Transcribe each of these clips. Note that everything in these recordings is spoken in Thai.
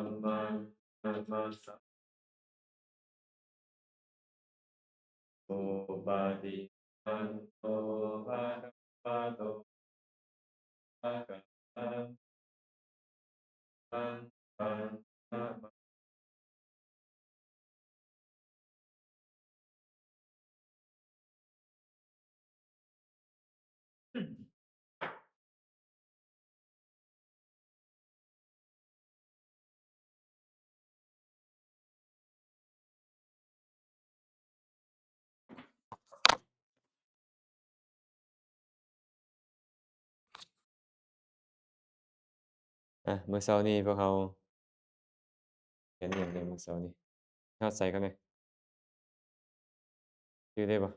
มมานามัสสะโอปาติปันโตภะคะวะโตภะคะวะปันนะมื้อเช้านี้พวกเราเห็นอหย่างใดมื้อเช้านี้ฮอดไสกันแหน่ชื่อได้บ่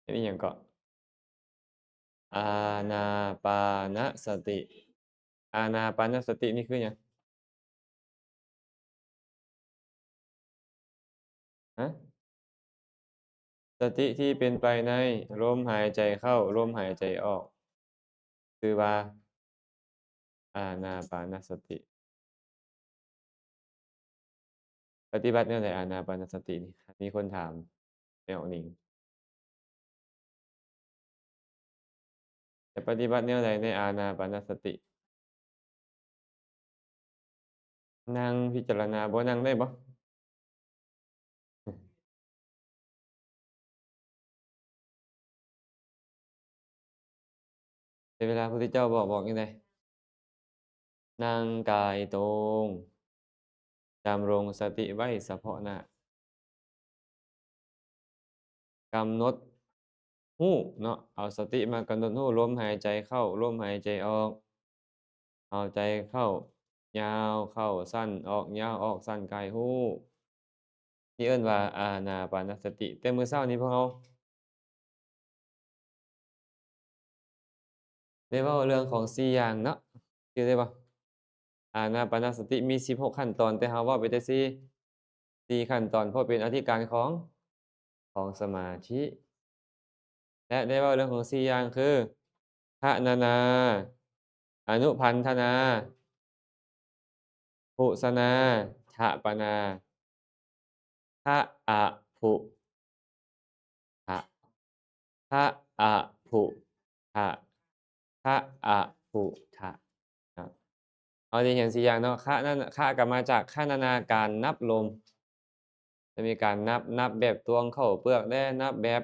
เฮ็ดอิหยังเกาะอานาปานสติอานาปานสตินี่คือหยังฮะสติที่เป็นไปในลมหายใจเข้าลมหายใจออกชื่อว่าอานาปานสติปฏิบัติแนวใดอานาปานสตินี่มีคนถามแม่ออกหนิงจะปฏิบัติแนวใดในอานาปานสตินั่งพิจารณาบ่นั่งได้บ่แต่เวลาพระพุทธเจ้าบอกจั่งใดนั่งกายตรงดำรงสติไว้เฉพาะหน้ากำหนดรู้เนาะเอาสติมากำหนดรู้ลมหายใจเข้าลมหายใจออกเอาใจเข้ายาวเข้าสั้นออกยาวออกสั้นกายรู้ที่เอิ้นว่าอานาปานสติแต่มื้อเช้านี้พวกเราได้เว้าเรื่องของ4อย่างเนาะชื่อได้บ่อานาปานสติมี16ขั้นตอนแต่เราเว้าไปแต่4ขั้นตอนเพราะเป็นอธิการของสมาธิและได้เว้าเรื่องของ4อย่างคือพรรณนาอนุพันธนาพุสนาถปนาทะอะพุทะทะอะพุทะทะอะพุทะครับเอาที่เห็น4อย่างเนาะคะนั่นน่ะคะก็มาจากคะนานาการนับลมจะมีการนับแบบตวงเข้าเปลือกแล่นับแบบ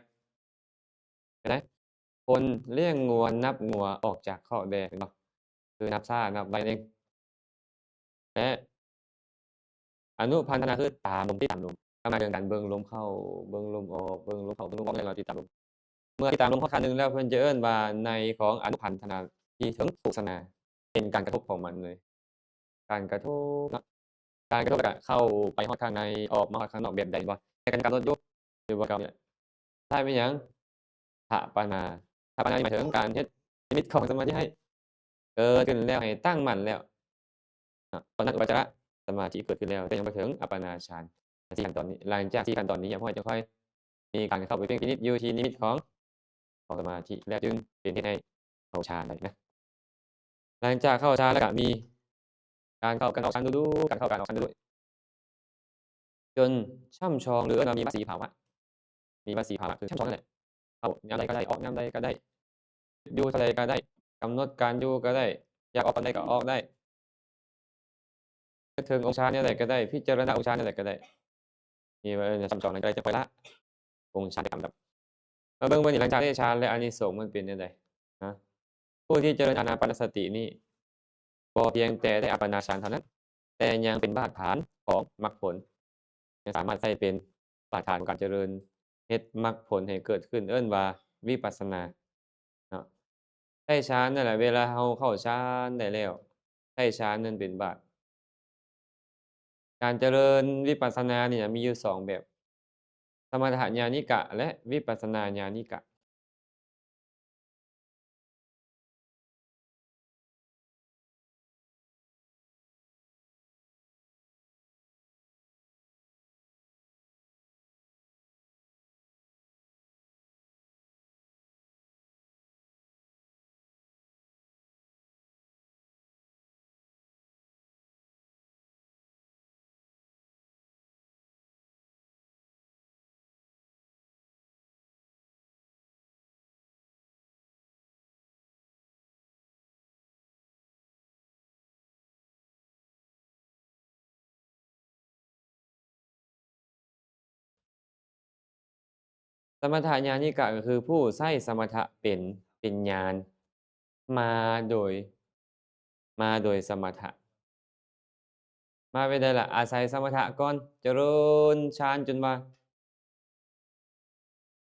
เห็นไหมคนเลี้ยงงัวนับงัวออกจากคอกแดเห็นบ่คือนับช้านับไวนั่นเองและอนุพันธนาคือตามลมที่ตามลมก็หมายถึงการเบิ่งลมเข้าเบิ่งลมออกเบิ่งลมเข้าเบิ่งลมออกแล้วเราติดตามลมเมื่อติดตามลมพอครั้งหนึ่งแล้วเพิ่นจะเอิ้นว่าในของอนุพันธนาที่ถึงพุสนาเป็นการกระทบของมันเลยการกระทบเนาะการกระทบแล้วก็เข้าไปฮอดข้างในออกมาฮอดข้างนอกแบบใดบ่แต่การกำหนดอยู่หรือว่าเก่านี่แหละท้ายเป็นหยังถปนาถปนานี่หมายถึงการเฮ็ดนิมิตของสมาธิให้เกิดขึ้นแล้วให้ตั้งมั่นแล้วตอนนั้นอุปจารสมาธิเกิดขึ้นแล้วแต่ยังบ่ถึงอัปปนาฌาน4ขั้นตอนนี้หลังจาก4ขั้นตอนนี้พ่อจะค่อยมีการเข้าไปเพ่งพินิจอยู่ที่นิมิตของสมาธิแล้วจึงเป็นเหตุให้เข้าฌานได้นะหลังจากเข้าฌานแล้วก็มีการเข้าการออกฌานดูๆการเข้าการออกฌานดูๆจนช่ำชองหรือว่ามีวสีภาวะมีวสีภาวะคือช่ำชองนั่นแหละเข้ายามใดก็ได้ออกยามใดก็ได้อยู่เท่าใดก็ได้กำหนดการอยู่ก็ได้อยากออกตอนใดก็ออกได้นึกถึงองค์ฌานแนวใดก็ได้พิจารณาองค์ฌานแนวใดก็ได้นี่ว่าช่ำชองนั้นก็ได้จะค่อยละองค์ฌานได้ตามลำดับมาเบิ่งบัดนี้หลังจากได้ฌานแล้วอานิสงส์มันเป็นจั่งใดนะผู้ที่เจริญอานาปานสตินี่บ่เพียงแต่ได้อัปปนาฌานเท่านั้นแต่ยังเป็นรากฐานของมรรคผลยังสามารถใช้เป็นรากฐานของการเจริญเฮ็ดมรรคผลให้เกิดขึ้นเอิ้นว่าวิปัสสนาเนาะได้ฌานนั่นแหละเวลาเราเข้าฌานได้แล้วได้ฌานนั้นเป็นบาตการเจริญวิปัสสนาเนี่ยมีอยู่2แบบสมถญาณิกะและวิปัสสนาญาณิกะ สมถญาณิกะก็คือผู้ใช้สมถะเป็นญาณมาโดยมาโดยสมถะมาไปได้ล่ะอาศัยสมถะก่อนเจริญฌานจนว่า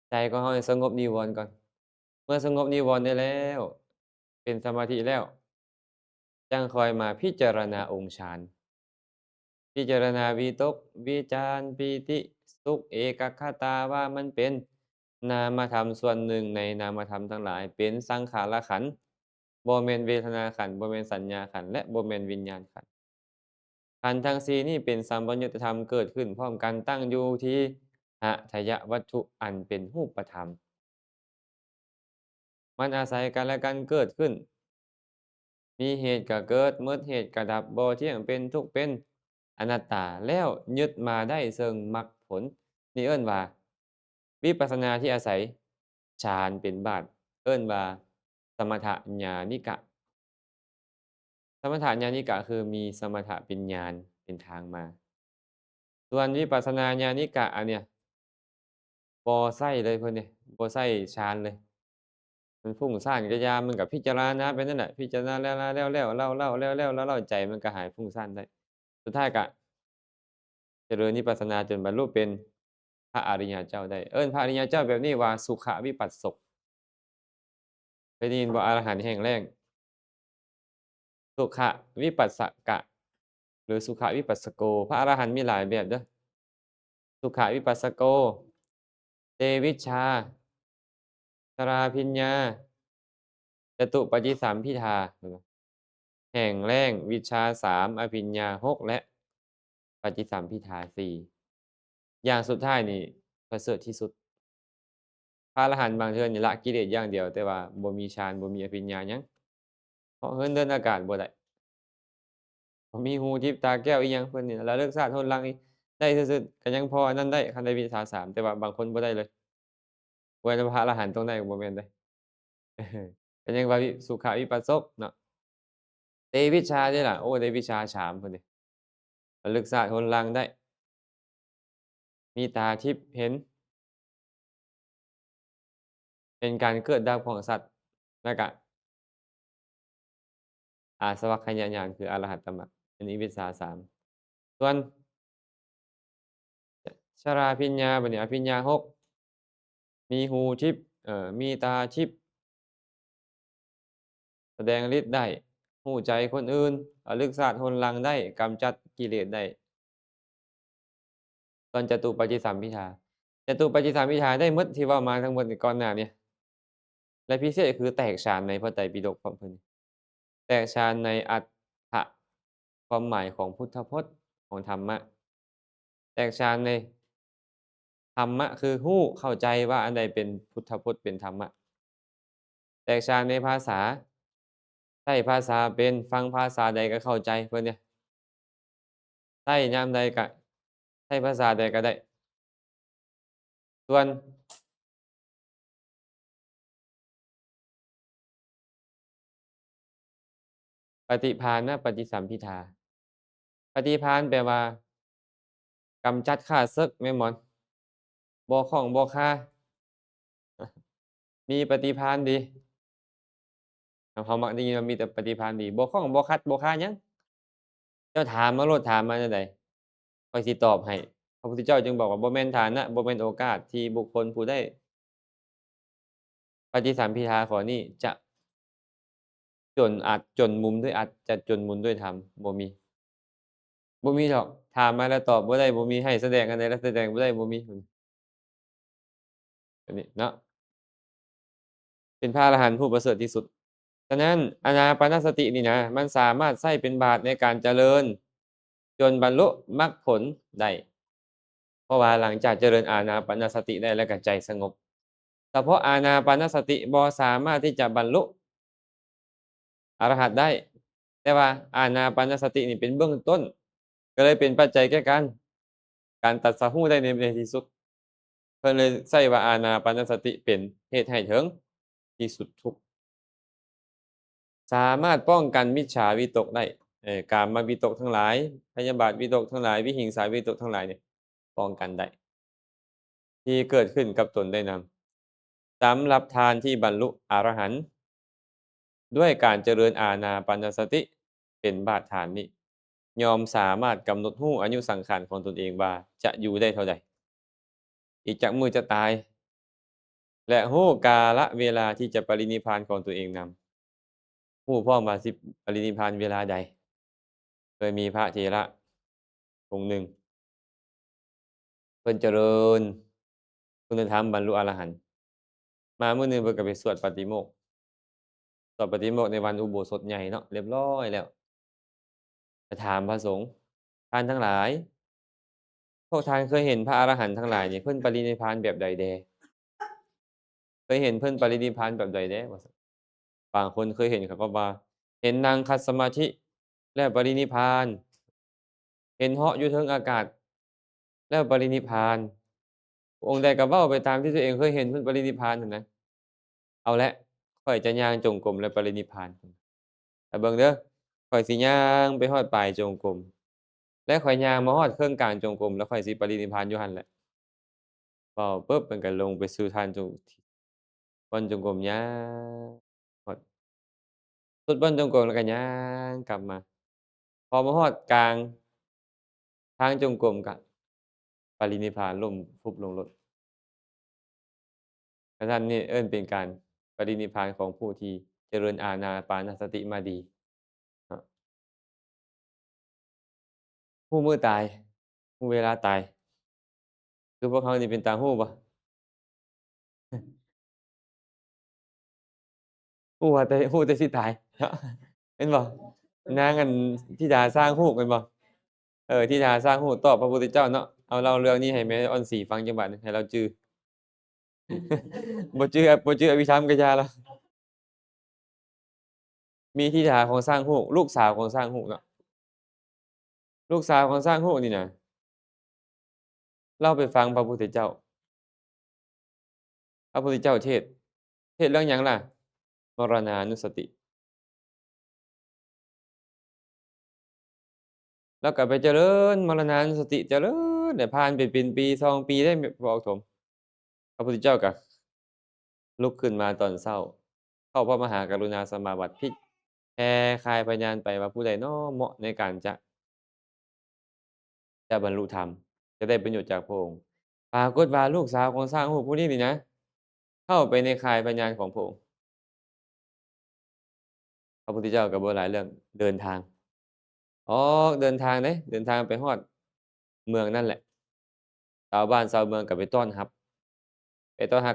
ใจของเราเนี่ยสงบนิวรณ์ก่อนเมื่อสงบนิวรณ์ได้แล้วเป็นสมาธิแล้วจังค่อยมาพิจารณาองค์ฌานพิจารณาวิตกวิจารปีติสุขเอกคตาว่ามันเป็นนามธรรมส่วนหนึ่งในนามธรรมทั้งหลายเป็นสังขารขันธ์บ่แม่นเวทนาขันธ์บ่แม่นสัญญาขันธ์และบ่แม่นวิญญาณขันธ์ขันธ์ทั้งสี่นี้เป็นสัมปยุตธรรมเกิดขึ้นพร้อมกันตั้งอยู่ที่หทัยวัตถุอันเป็นรูปธรรมมันอาศัยกันและกันเกิดขึ้น มีเหตุก็เกิดหมดเหตุก็ดับบ่เที่ยงเป็นทุกข์เป็นอนัตตาแล้วยึดมาได้ซึ่งมรรคผลนี่เอิ้นว่าวิปัสสนาที่อาศัยฌานเป็นบาตรเอิ้นว่าสมถญาณิกะสมถญาณิกะคือมีสมถะเป็นญาณเป็นทางมาส่วนวิปัสสนาญาณิกะอันเนี้ยบ่ใช้เลยเพิ่นนี่บ่ใช้ฌานเลยมันฟุ้งซ่านก็ยามันก็พิจารณาไปนั่นแหละพิจารณาแล้วๆแล้วๆเล่าๆแล้วๆแล้วๆใจมันก็หายฟุ้งซ่านได้สุดท้ายก็ เจริญวิปัสสนาจนบรรลุเป็นพระอริยเจ้าได้เอิ้นพระอริยเจ้าแบบนี้ว่าสุขวิปัสสกเคยได้ยินบ่อรหันต์แห้งแล้งสุขวิปัสสกะหรือสุขวิปัสสโกพระอรหันต์มีหลายแบบเด้อสุขวิปัสสโกเตวิชชาสราพิญญาจตุปฏิสัมภิทาแห้งแล้งวิชชา3อภิญญา6และปฏิสัมภิทา4อย่างสุดท้ายนี่ประเสริฐที่สุด พระอรหันต์บางเทื่อนี่ละกิเลสอย่างเดียวแต่ว่าบ่มีฌานบ่มีอภิญญาหยังเหาะเหินเดินอากาศบ่ได้บ่มีหูทิพย์ตาแก้วอิหยังเพิ่นนี่ระลึกชาติโหนหลังนี่ได้ซื่อๆก็ยังพออันนั้นได้คันได้วิชา3แต่ว่าบางคนบ่ได้เลยบ่แม่นว่าพระอรหันต์ต้องได้บ่แม่นเดะเออก็ยังว่าสุขวิปัสสกเนาะเตวิชชานี่ล่ะโอ้ได้วิชาฌามพุ่นนี่ระลึกชาติโหนหลังได้มีตาทิพย์เห็นเป็นการเกิดดับของสัตว์แล้วก็ อาสวัคคยญาณคืออรหัตตมรรคอันนี้วิชา3ส่วนชราพิญญาบัดนี้อภิญญา6มีหูทิพย์มีตาทิพย์แสดงฤทธิ์ได้รู้ใจคนอื่นระลึกชาติโหนหลังได้กำจัดกิเลสได้ส่วนจตุปัฏฐิสัมภิทาจตุปัฏฐิสัมภิทาได้หมดที่เว้ามาทั้งหมดนี่ก่อนหน้านี้และพิเศษคือแตกฉานในพระไตรปิฎกพร้อมเพิ่นแตกฉานในอรรถความหมายของพุทธพจน์ของธรรมะแตกฉานใน ธรรมะคือรู้เข้าใจว่าอันใดเป็นพุทธพจน์เป็นธรรมะแตกฉานในภาษาใช้ภาษาเป็นฟังภาษาใดก็เข้าใจเพิ่นเนี่ยใช้ยามใดก็ใช้ภาษาใดก็ได้ส่วนปฏิภาณปฏิสัมภิทาปฏิภาณแปลว่ากำจัดข้าศึกแม่นบ่บ่ข้องบ่คามีปฏิภาณดีเขามักได้ยินว่ามีแต่ปฏิภาณดีบ่ข้องบ่ขัดบ่คาหยังเจ้าถามมาโลดถามมาแนวใดข้อยสิตอบให้พระพุทธเจ้าจึงบอกว่าบ่แม่นฐานะบ่แม่นโอกาสที่บุคคลผู้ใดปฏิสัมภิทาข้อนี้จะจนอาจจนมุมด้วยอัตจะจนมุมด้วยธรรมบ่มีบ่มีดอกถามมาแล้วตอบบ่ได้บ่มีให้แสดงอันใดแล้วแสดงบ่ได้บ่มีอันนี้เนาะเป็นพระอรหันต์ผู้ประเสริฐที่สุดฉะนั้นอานาปานสตินี่นะมันสามารถใช้เป็นบาตรในการเจริญจนบรรลุมรรคผลได้เพราะว่าหลังจากเจริญอานาปานสติได้แล้วก็ใจสงบเฉพาะอานาปานสติบ่สามารถที่จะบรรลุอรหัตได้แต่ว่าอานาปานสตินี่เป็นเบื้องต้นก็เลยเป็นปัจจัยแก่การตรัสรู้ได้ในที่สุดเพิ่นเลยใช้ว่าอานาปานสติเป็นเหตุให้ถึงที่สุดทุกข์สามารถป้องกันมิจฉาวิตกได้กามวิตกทั้งหลายพยาบาทวิตกทั้งหลายวิหิงสาวิตกทั้งหลายเนี่ยป้องกันได้ ที่เกิดขึ้นกับตนได้นำสำหรับทานที่บรรลุอรหันต์ด้วยการเจริญอานาปานสติเป็นบาตรฐานนี้ยอมสามารถกำหนดรู้อายุสังขารของตนเองว่าจะอยู่ได้เท่าใดอีกจักมื้อจะตายและรู้กาลเวลาที่จะปรินิพพานของตัวเองนำรู้พร้อมว่าสิปรินิพพานเวลาใดเคยมีพระเถระองค์หนึ่งเพิ่นเจริญคุณธรรมบรรลุอรหันต์มามื้อหนึ่งเพิ่นก็ไปสวดปาติโมกข์สวดปาติโมกข์ในวันอุโบสถใหญ่เนาะเรียบร้อยแล้วไปถามพระสงฆ์ท่านทั้งหลายพวกท่านเคยเห็นพระอรหันต์ทั้งหลายนี่เพิ่นปรินิพพานแบบใดแดเคยเห็นเพิ่นปรินิพพานแบบใดแดว่าซั่นบางคนเคยเห็นเขาก็ว่าเห็นนั่งคัดสมาธิแล้วปรินิพพานเห็นเหาะอยู่เทิงอากาศแล้วปรินิพพานองค์ใดก็เว้าไปตามที่ตัวเองเคยเห็นเพิ่นปรินิพพานนั่นนะเอาแล้วข้อยจะย่างจงกรมแล้วปรินิพพานแต่เบิ่งเด้อข้อยสิย่างไปฮอดปลายจงกรมและข้อยย่างมาฮอดครึ่งกลางจงกรมแล้วข้อยสิปรินิพพานอยู่หั่นแหละเว้าปุ๊บมันก็ลงไปสู่ฐานจงก้นจงกรมย่างฮอดสุดเบิ้นจงกรมแล้วก็ย่างกลับมาพอมาฮอดกลางทางจงกรมก็ปรินิพพานล้มฟุบลงโลดกระนั้นนี่เอิ้นเป็นการปรินิพพานของผู้ที่เจริญอานาปานสติมาดีเนาะฮู้มื้อตายฮู้เวลาตายคือพวกเรานี่เป็นตาฮู้บ่ฮู้แต่สิตายเนาะเห็นบ่นางอันธิดาสร้างฮูกแม่นบ่ธิดาสร้างฮูกตอบพระพุทธเจ้าเนาะเอาเล่าเรื่องนี้ให้แม่ออนศรีฟังจักบาดหนึ่งให้เราจื้อบ่จื้ออภิธรรมก็อย่าเลามีธิดาของสร้างฮูกลูกสาวของสร้างฮูกเนาะลูกสาวของสร้างฮูกนี่น่ะเล่าไปฟังพระพุทธเจ้าพระพุทธเจ้าเทศน์เรื่องหยังล่ะมรณานุสติแล้วก็ไปเจริญมรณานุสติเจริญได้ผ่านไปเป็นปีสองปีได้บ่ออกถมพระพุทธเจ้าก็ลุกขึ้นมาตอนเช้าเข้าพระมหากรุณาสมาบัติแผ่คายพยานไปว่าผู้ใดน้อเหมาะในการจะบรรลุธรรมจะได้ประโยชน์จากพระองค์ปรากฏว่าลูกสาวของสร้างโอ้โฮผู้นี้นี่นะเข้าไปในข่ายพยานของพระองค์พระพุทธเจ้าก็บ่หลายเรื่องเดินทางออกเดินทางเด้เดินทางไปฮอดเมืองนั่นแหละชาวบ้านชาวเมืองก็ไปต้อนรับ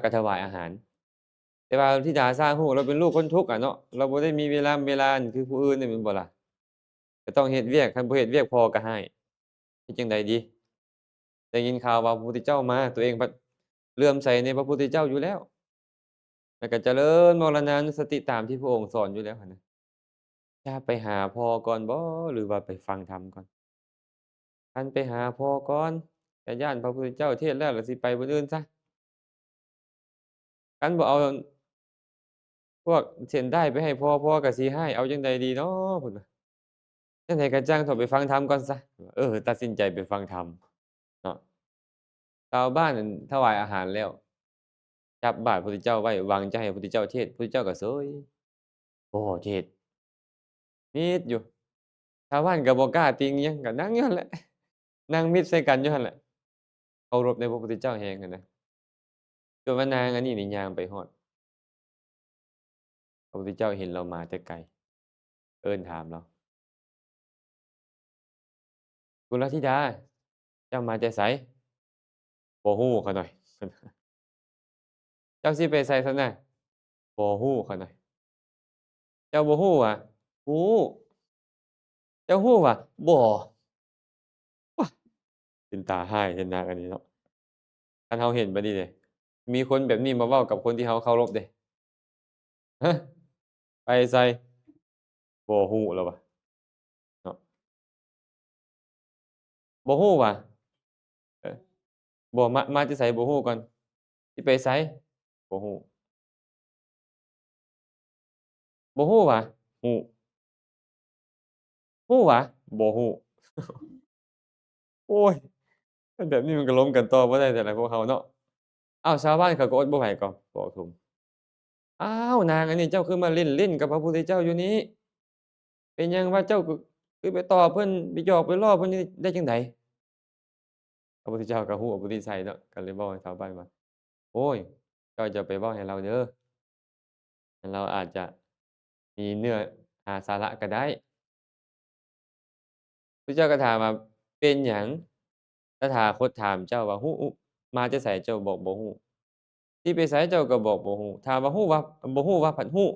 ก็ถวายอาหารแต่ว่าธิดาสร้างโอ้โฮเราเป็นลูกคนทุกข์อะเนาะเราบ่ได้มีเวลาคือผู้อื่นนี่แม่นบ่ล่ะก็ต้องเฮ็ดเวียกคันบ่เฮ็ดเวียกพ่อก็ให้เฮ็ดจั่งใดดีได้ยินข่าวว่าพระพุทธเจ้ามาตัวเองบัดเลื่อมใสในพระพุทธเจ้าอยู่แล้ว แล้วก็เจริญมรณานุสติตามที่พระองค์สอนอยู่แล้วหั้นนะจะไปหาพ่อก่อนบ่หรือว่าไปฟังธรรมก่อนคันไปหาพ่อก่อนก็ย้านพระพุทธเจ้าเทศน์แล้วแล้วสิไปบนอื่นซะคันบ่เอาพวกเส้นได้ไปให้พ่อพ่อก็สิให้เอาจั่งใดดีเนาะพุ่นน่ะจั่งใดก็จั่งเถาะไปฟังธรรมก่อนซะตัดสินใจไปฟังธรรมเนาะชาวบ้านนั่นถวายอาหารแล้วจับบาตรพระพุทธเจ้าไว้หวังจะให้พระพุทธเจ้าเทศน์พระพุทธเจ้าก็เสยบ่เทศน์มิดอยู่ ชาวบ้านก็บ่กล้าติงหยังก็นั่งอยู่หั่นแหละนั่งมิดใส่กันอยู่หั่นแหละเคารพในพระพุทธเจ้าแรงอะนะจนว่านางอันนี้นี่ย่างไปฮอดพระพุทธเจ้าเห็นเรามาแต่ไกลเอิ้นถามเรากุลธิดาเจ้ามาแต่ไสบ่ฮู้เขาหน่อยเจ้าสิไปไสซั้นน่ะบ่ฮู้เขาหน่อยเจ้าบ่ฮู้หวาฮู้เจ้าฮู้หวาบ่ว้าเป็นตาร้ายแท้นางอันนี้เนาะคันเราเห็นบัดนี้เดะมีคนแบบนี้มาเว้ากับคนที่เราเคารพเดะฮะไปไสบ่ฮู้แล้ววะเนาะบ่ฮู้หวาเออ บ่มาแต่ไสบ่ฮู้ก่อนสิไปไสบ่ฮู้บ่ฮู้หวาฮู้ฮู้หวาบ่ฮู้โอ๊ยถ้าแบบนี้มันก็ล้มกันต่อบ่ได้แล้วล่ะพวกเราเนาะ อ้าวชาวบ้านเขาก็อดบ่ไหวก็บอกทุ่มอ้าวนางอันนี้เจ้าคือมาเล่นกับพระพุทธเจ้าอยู่นี้เป็นหยังว่าเจ้าคือไปต่อเพิ่นไปหยอกไปล้อเพิ่นนี่ได้จังไดพระพุทธเจ้าก็ฮู้อุปนิสัยเนาะก็เลยเว้าให้ชาวบ้านว่าโอ้ยเจ้าอย่าไปเว้าให้เราเด้อเราอาจจะมีเนื้อหาสาระก็ได้พระเจ้าก็ถามว่าเป็นหยังตถาคตถามเจ้าว่าฮู้มาแต่ไสเจ้าบอกบ่ฮู้สิไปไสเจ้าก็บอกบ่ฮู้ถามว่าฮู้ว่าบ่ฮู้ว่าพัดฮู้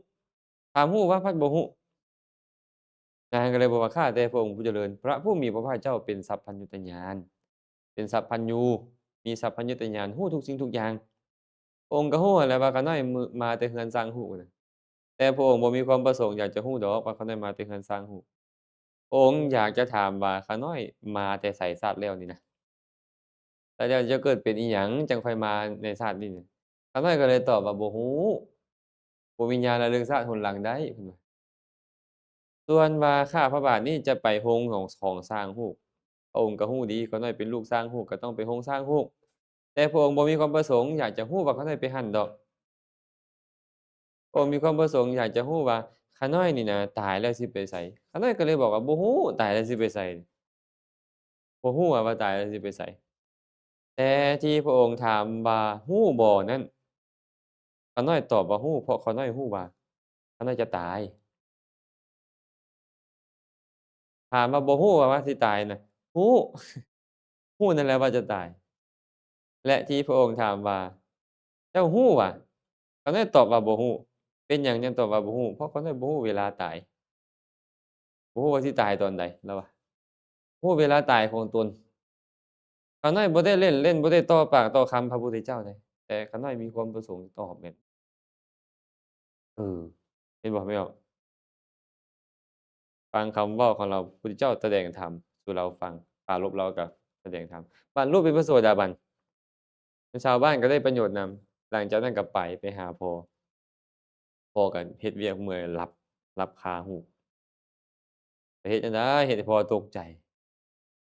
ถามฮู้ว่าพัดบ่ฮู้ นางก็เลยบอกว่าข้าแต่พระองค์ผู้เจริญพระผู้มีพระภาคเจ้าเป็นสัพพัญญุตญาณเป็นสัพพัญญูมีสัพพัญญุตญาณฮู้ทุกสิ่งทุกอย่างพระองค์ก็ฮู้หั้นแหละว่าข้าน้อยมาแต่เรือนสร้างฮู้น่ะแต่พระองค์บ่มีความประสงค์อยากจะฮู้ดอกว่าข้าน้อยมาแต่เรือนสร้างฮู้พระองค์อยากจะถามว่าข้าน้อยมาแต่ไสชาติแล้วนี่นะแล้วจะเกิดเป็นอิหยังจังค่อยมาในชาตินี้น่ะข้าน้อยก็เลยตอบว่าบ่ฮู้บ่มีญาณระลึกชาติหนหลังได้เพิ่นว่า ส่วนว่าข้าพระบาทนี่จะไปโรงของสร้างฮูกพระองค์ก็ฮู้ดีข้าน้อยเป็นลูกสร้างฮูกก็ต้องไปโรงสร้างฮูกแต่พระองค์บ่มีความประสงค์อยากจะฮู้ว่าข้าน้อยไปหั้นดอกพระองค์มีความประสงค์อยากจะฮู้ว่าข้าน้อยนี่นะตายแล้วสิไปไสข้าน้อยก็เลยบอกว่าบ่ฮู้ตายแล้วสิไปไสบ่ฮู้อะว่าตายแล้วสิไปไสแต่ที่พระองค์ถามว่าฮู้บ่นั้นข้าน้อยตอบว่าฮู้เพราะข้าน้อยฮู้ว่าข้าน้อยจะตายถามว่าบ่ฮู้ว่าสิตายน่ะฮู้ฮู้นั่นแหละว่าจะตาย และที่พระองค์ถามว่าเจ้าฮู้วะเขาได้ตอบว่าบ่ฮู้เป็นหยังจังตอบว่าบ่ฮู้เพราะเขาได้บ่ฮู้เวลาตายบ่ฮู้ว่าสิตายตอนใดแล้วว่าฮู้เวลาตายของตนขาน้อยบ่ได้เล่นเล่นบ่ได้ต่อปากต่อคำพระพุทธเจ้าใดแต่ขาน้อยมีความประสงค์ตอบแบบเออเห็นบ่แม่นบ่ฟังคำเว้าของเราพระพุทธเจ้าแสดงธรรมสู่เราฟังปรารภเราก็แสดงธรรมบรรลุเป็นพระโสดาบันชาวบ้านก็ได้ประโยชน์นำหลังจากนั้นก็ไปหาพ่อพ่อก็เฮ็ดเวียกเมื่อยหลับคาหูก ไปเฮ็ดจั่งใดเฮ็ดให้พ่อตกใจ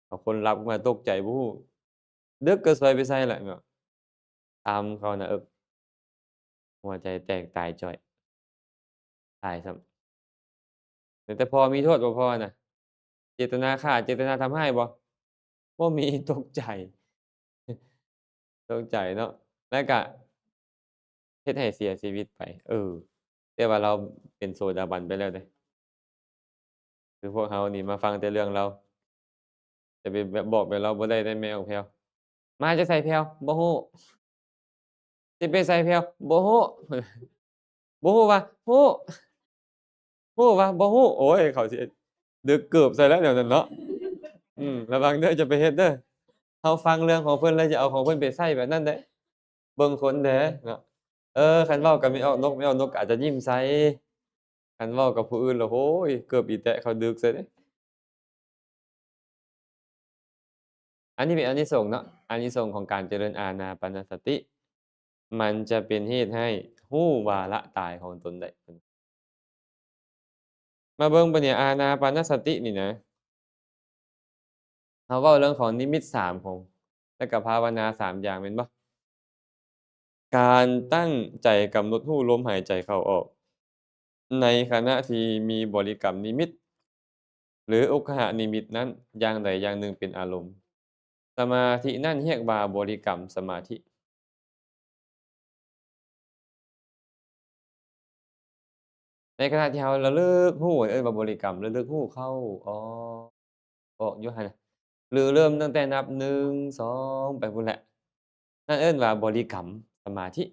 บางคนรับมาตกใจบ่ฮู้ดึกก็สิไปไสล่ะเนาะตามเขาน่ะหัวใจแตกตายจ้อยตายซ้ำแต่พ่อมีโทษบ่พ่อน่ะเจตนาฆ่าเจตนาทำให้บ่บ่มีตกใจตกใจเนาะแล้วก็เฮ็ดให้เสียชีวิตไปแต่ว่าเราเป็นโสดาบันไปแล้วเดะคือพวกเรานี่มาฟังแต่เรื่องเราจะไปแบบบอกแบบเราบ่ได้แม่นบ่แพรวมาจะไสแพรวบ่ฮู้สิไปไสแพรวบ่ฮู้บ่ฮู้ว่าฮู้ ฮู้เปล่าบ่ฮู้โอ๊ยเขาสิดึกเกือบใส่แล้วเดี๋ยวนั้นเนาะระวังเด้ออย่าไปเฮ็ดเด้อเราฟังเรื่องของเพิ่นแล้วอย่าเอาของเพิ่นไปใส่แบบนั้นเด้เบิ่งคนเด้เนาะคันเว้ากับแม่ออกนกก็อาจจะยิ้มใส่คันเว้ากับผู้อื่นแล้วโอ้ยเกือบอีแตะเขาดึกใส่เดะอันนี้เป็นอานิสงส์เนาะอานิสงส์ของการเจริญอานาปานสติมันจะเป็นเหตุให้ฮู้วาระตายของตนได้มาเบิ่งบัดนี้อานาปานสตินี่นะเราเว้าเรื่องของนิมิต3ของแล้วก็ภาวนา3อย่างแม่นบ่ การตั้งใจกำหนดรู้ลมหายใจเข้าออกในขณะที่มีบริกรรมนิมิตหรืออุกขนิมิตนั้นอย่างใดอย่างหนึ่งเป็นอารมณ์สมาธินั่นเรียกว่าบริกรรมสมาธิในขณะที่เราระลึกรู้เอิ้นว่าบริกรรมระลึกรู้เข้าออกออกอยู่หั่นน่ะหรือเริ่มตั้งแต่นับ1 2ไปพู้นแหละนั่นเอิ้นว่าบริกรรมสมาธิ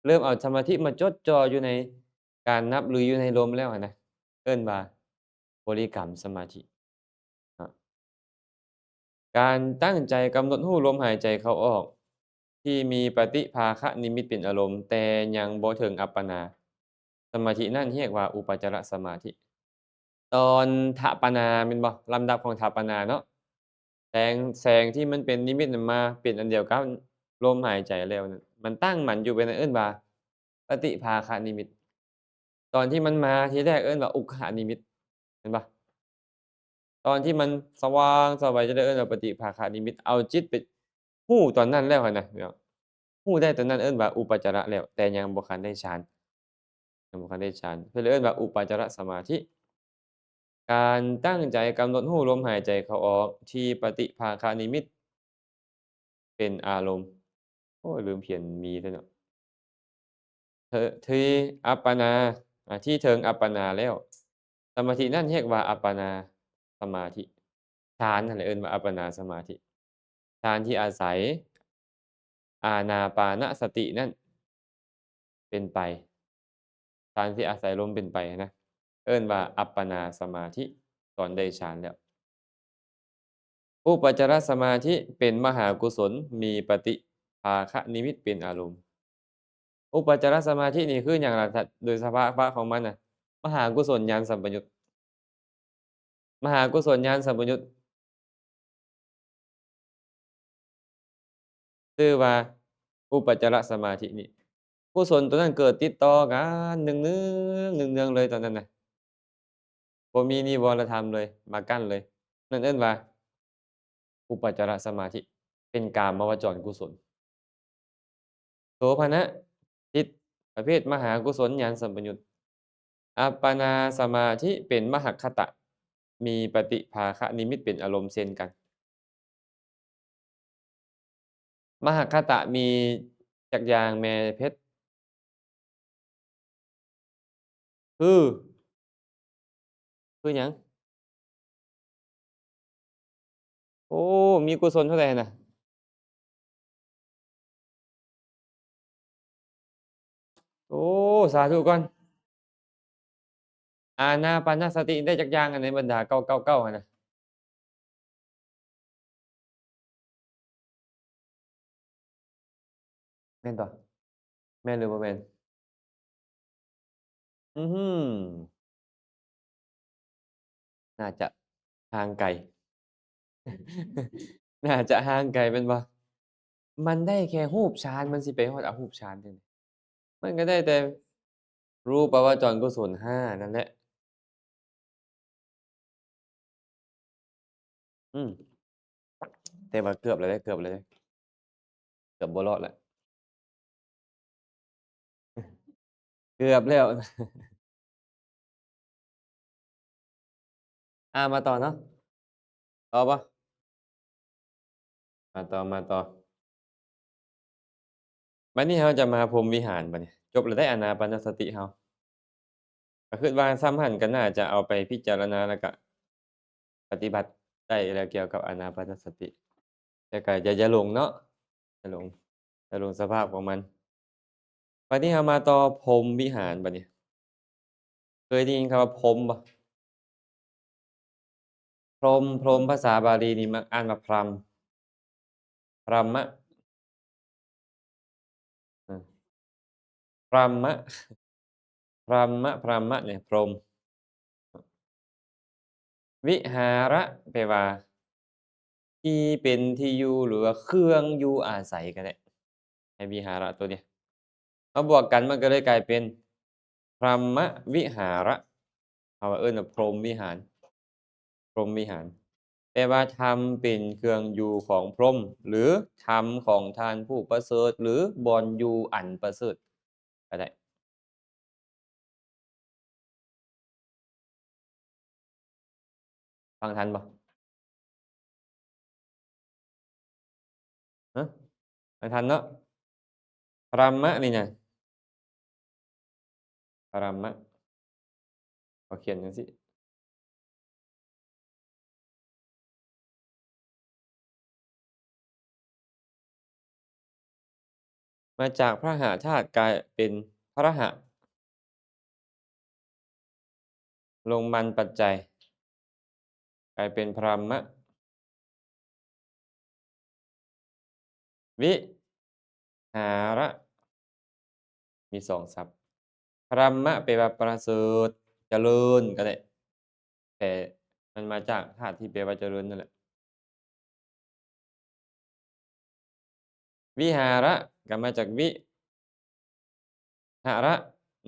เริ่มเอาสมาธิมาจดจ่ออยู่ในการนับหรืออยู่ในลมแล้วอะนะเอิ้นว่าบริกรรมสมาธิอา การตั้งใจกำหนดรู้ลมหายใจเข้าออกที่มีปฏิภาคนิมิตเป็นอารมณ์แต่ยังบ่ถึงอัปปนาสมาธินั่นเรียกว่าอุปจารสมาธิตอนถปนาแม่นบ่ลำดับของถปนาเนาะแสงที่มันเป็นนิมิตนั้นมาเป็นอันเดียวกับลมหายใจแล้วนั่นมันตั้งมั่นอยู่เป็นอันเอิ้นว่าปฏิภาคนิมิตตอนที่มันมาทีแรกเอิ้นว่าอุกขนิมิตเห็นเปล่า ตอนที่มันสว่างสวัยจะได้เอิ้นว่าปฏิภาคานิมิตเอาจิตไปฮู้ตอนนั้นแล้วหั้นน่ะพี่น้อง ฮู้ได้ตัวนั้นเอิ้นว่าอุปจาระแล้วแต่ยังบ่คันได้ฌานยังบ่คันได้ฌานเพิ่นเลยเอิ้นว่าอุปจารสมาธิการตั้งใจกำหนดรู้ลมหายใจเข้าออกที่ปฏิภาคนิมิตเป็นอารมณ์โอ้ลืมเขียนมีด้วยเนาะทีอัปปนาที่เทิงอัปปนาแล้วสมาธินั้นเรียกว่าอัปปนาสมาธิฌานนั่นแหละเอิ้นว่าอัปปนาสมาธิฌานที่อาศัยอานาปานสตินั้นเป็นไปฌานที่อาศัยลมเป็นไปนะเอิ้นว่าอัปปนาสมาธิตอนได้ฌานแล้ว อุปจารสมาธิเป็นมหากุศลมีปฏิภาคนิมิตเป็นอารมณ์อุปจารสมาธินี่คืออย่างไรโดยสภาวะของมันน่ะมหากุศลญาณสัมปยุตมหากุศลญาณสัมปยุตชื่อว่าอุปจารสมาธินี่กุศลตัวนั้นเกิดติดต่อกันเนืองๆเลยตอนนั้นน่ะบ่มีนิวรธรรมเลยมากั้นเลยนั่นเอิ้นว่าอุปจารสมาธิเป็นกามวจรกุศล โสภณจิตประเภทมหากุศลญาณสัมปยุตอัปปนาสมาธิเป็นมหัคคตะมีปฏิภาคนิมิตเป็นอารมณ์เช่นกันมหัคคตะมีจักอย่างแม่เพชรคือคือหยังโอ้มีกุศลเท่าใดน่ะโอ้สาธุก่อนอานาปานสติได้จักอย่างอันในบรรดา999หันน่ะแม่นบ่แม่นหรือบ่แม่นอื้อฮือน่าจะห่างไกลน่าจะห่างไกลแม่นบ่มันได้แค่รูปฌานมันสิไปฮอดอรูปฌานจั่งใด มันก็ได้แต่รูปวจรกุศล5นั่นแหละอืมแต่ว่าเกือบแล้วเดะเกือบแล้วเดะเกือบบ่รอดแล้วเกือบแล้วมาต่อเนาะต่อเปล่ามาต่อบัดนี้เราจะมาพรหมวิหารบัดนี้จบแล้วเดะอานาปานสติเราก็คิดว่าส่ำหั้นก็น่าจะเอาไปพิจารณาแล้วก็ปฏิบัติได้แล้วเกี่ยวกับอานาปานสติแต่ก็อย่าหลงเนาะอย่าหลงอย่าหลงสภาพของมันบัดนี้เรามาต่อพรหมวิหารบัดนี้เคยได้ยินคำว่าพรหมบ่พรหมภาษาบาลีนี่มักอ่านว่าพรหมพรหมะเออ พรหมะพรหมะเนี่ยพรหมวิหาระแปลว่าที่เป็นที่อยู่หรือว่าเครื่องอยู่อาศัยก็ได้ไอ้วิหาระตัวเนี้ยมาบวกกันมันก็เลยกลายเป็นพรหมวิหาระเขาว่าเอิ้นว่าพรหมวิหารพรหมวิหารแปลว่าธรรมเป็นเครื่องอยู่ของพรหมหรือธรรมของท่านผู้ประเสริฐหรือบ่อนอยู่อันประเสริฐก็ได้ฟังทันบ่ฮะฟังทันเนาะพรหมะนี่น่ะพรหมะเขาเขียนจังซี้ มาจากพหธาตุกลายเป็นพหะลงมันปัจจัยกลายเป็นพรหมะวิหาระมี2ศัพท์พรหมะแปลว่าประเสริฐเจริญก็ได้แต่มันมาจากธาตุที่แปลว่าเจริญนั่นแหละวิหาระก็มาจากวิหระ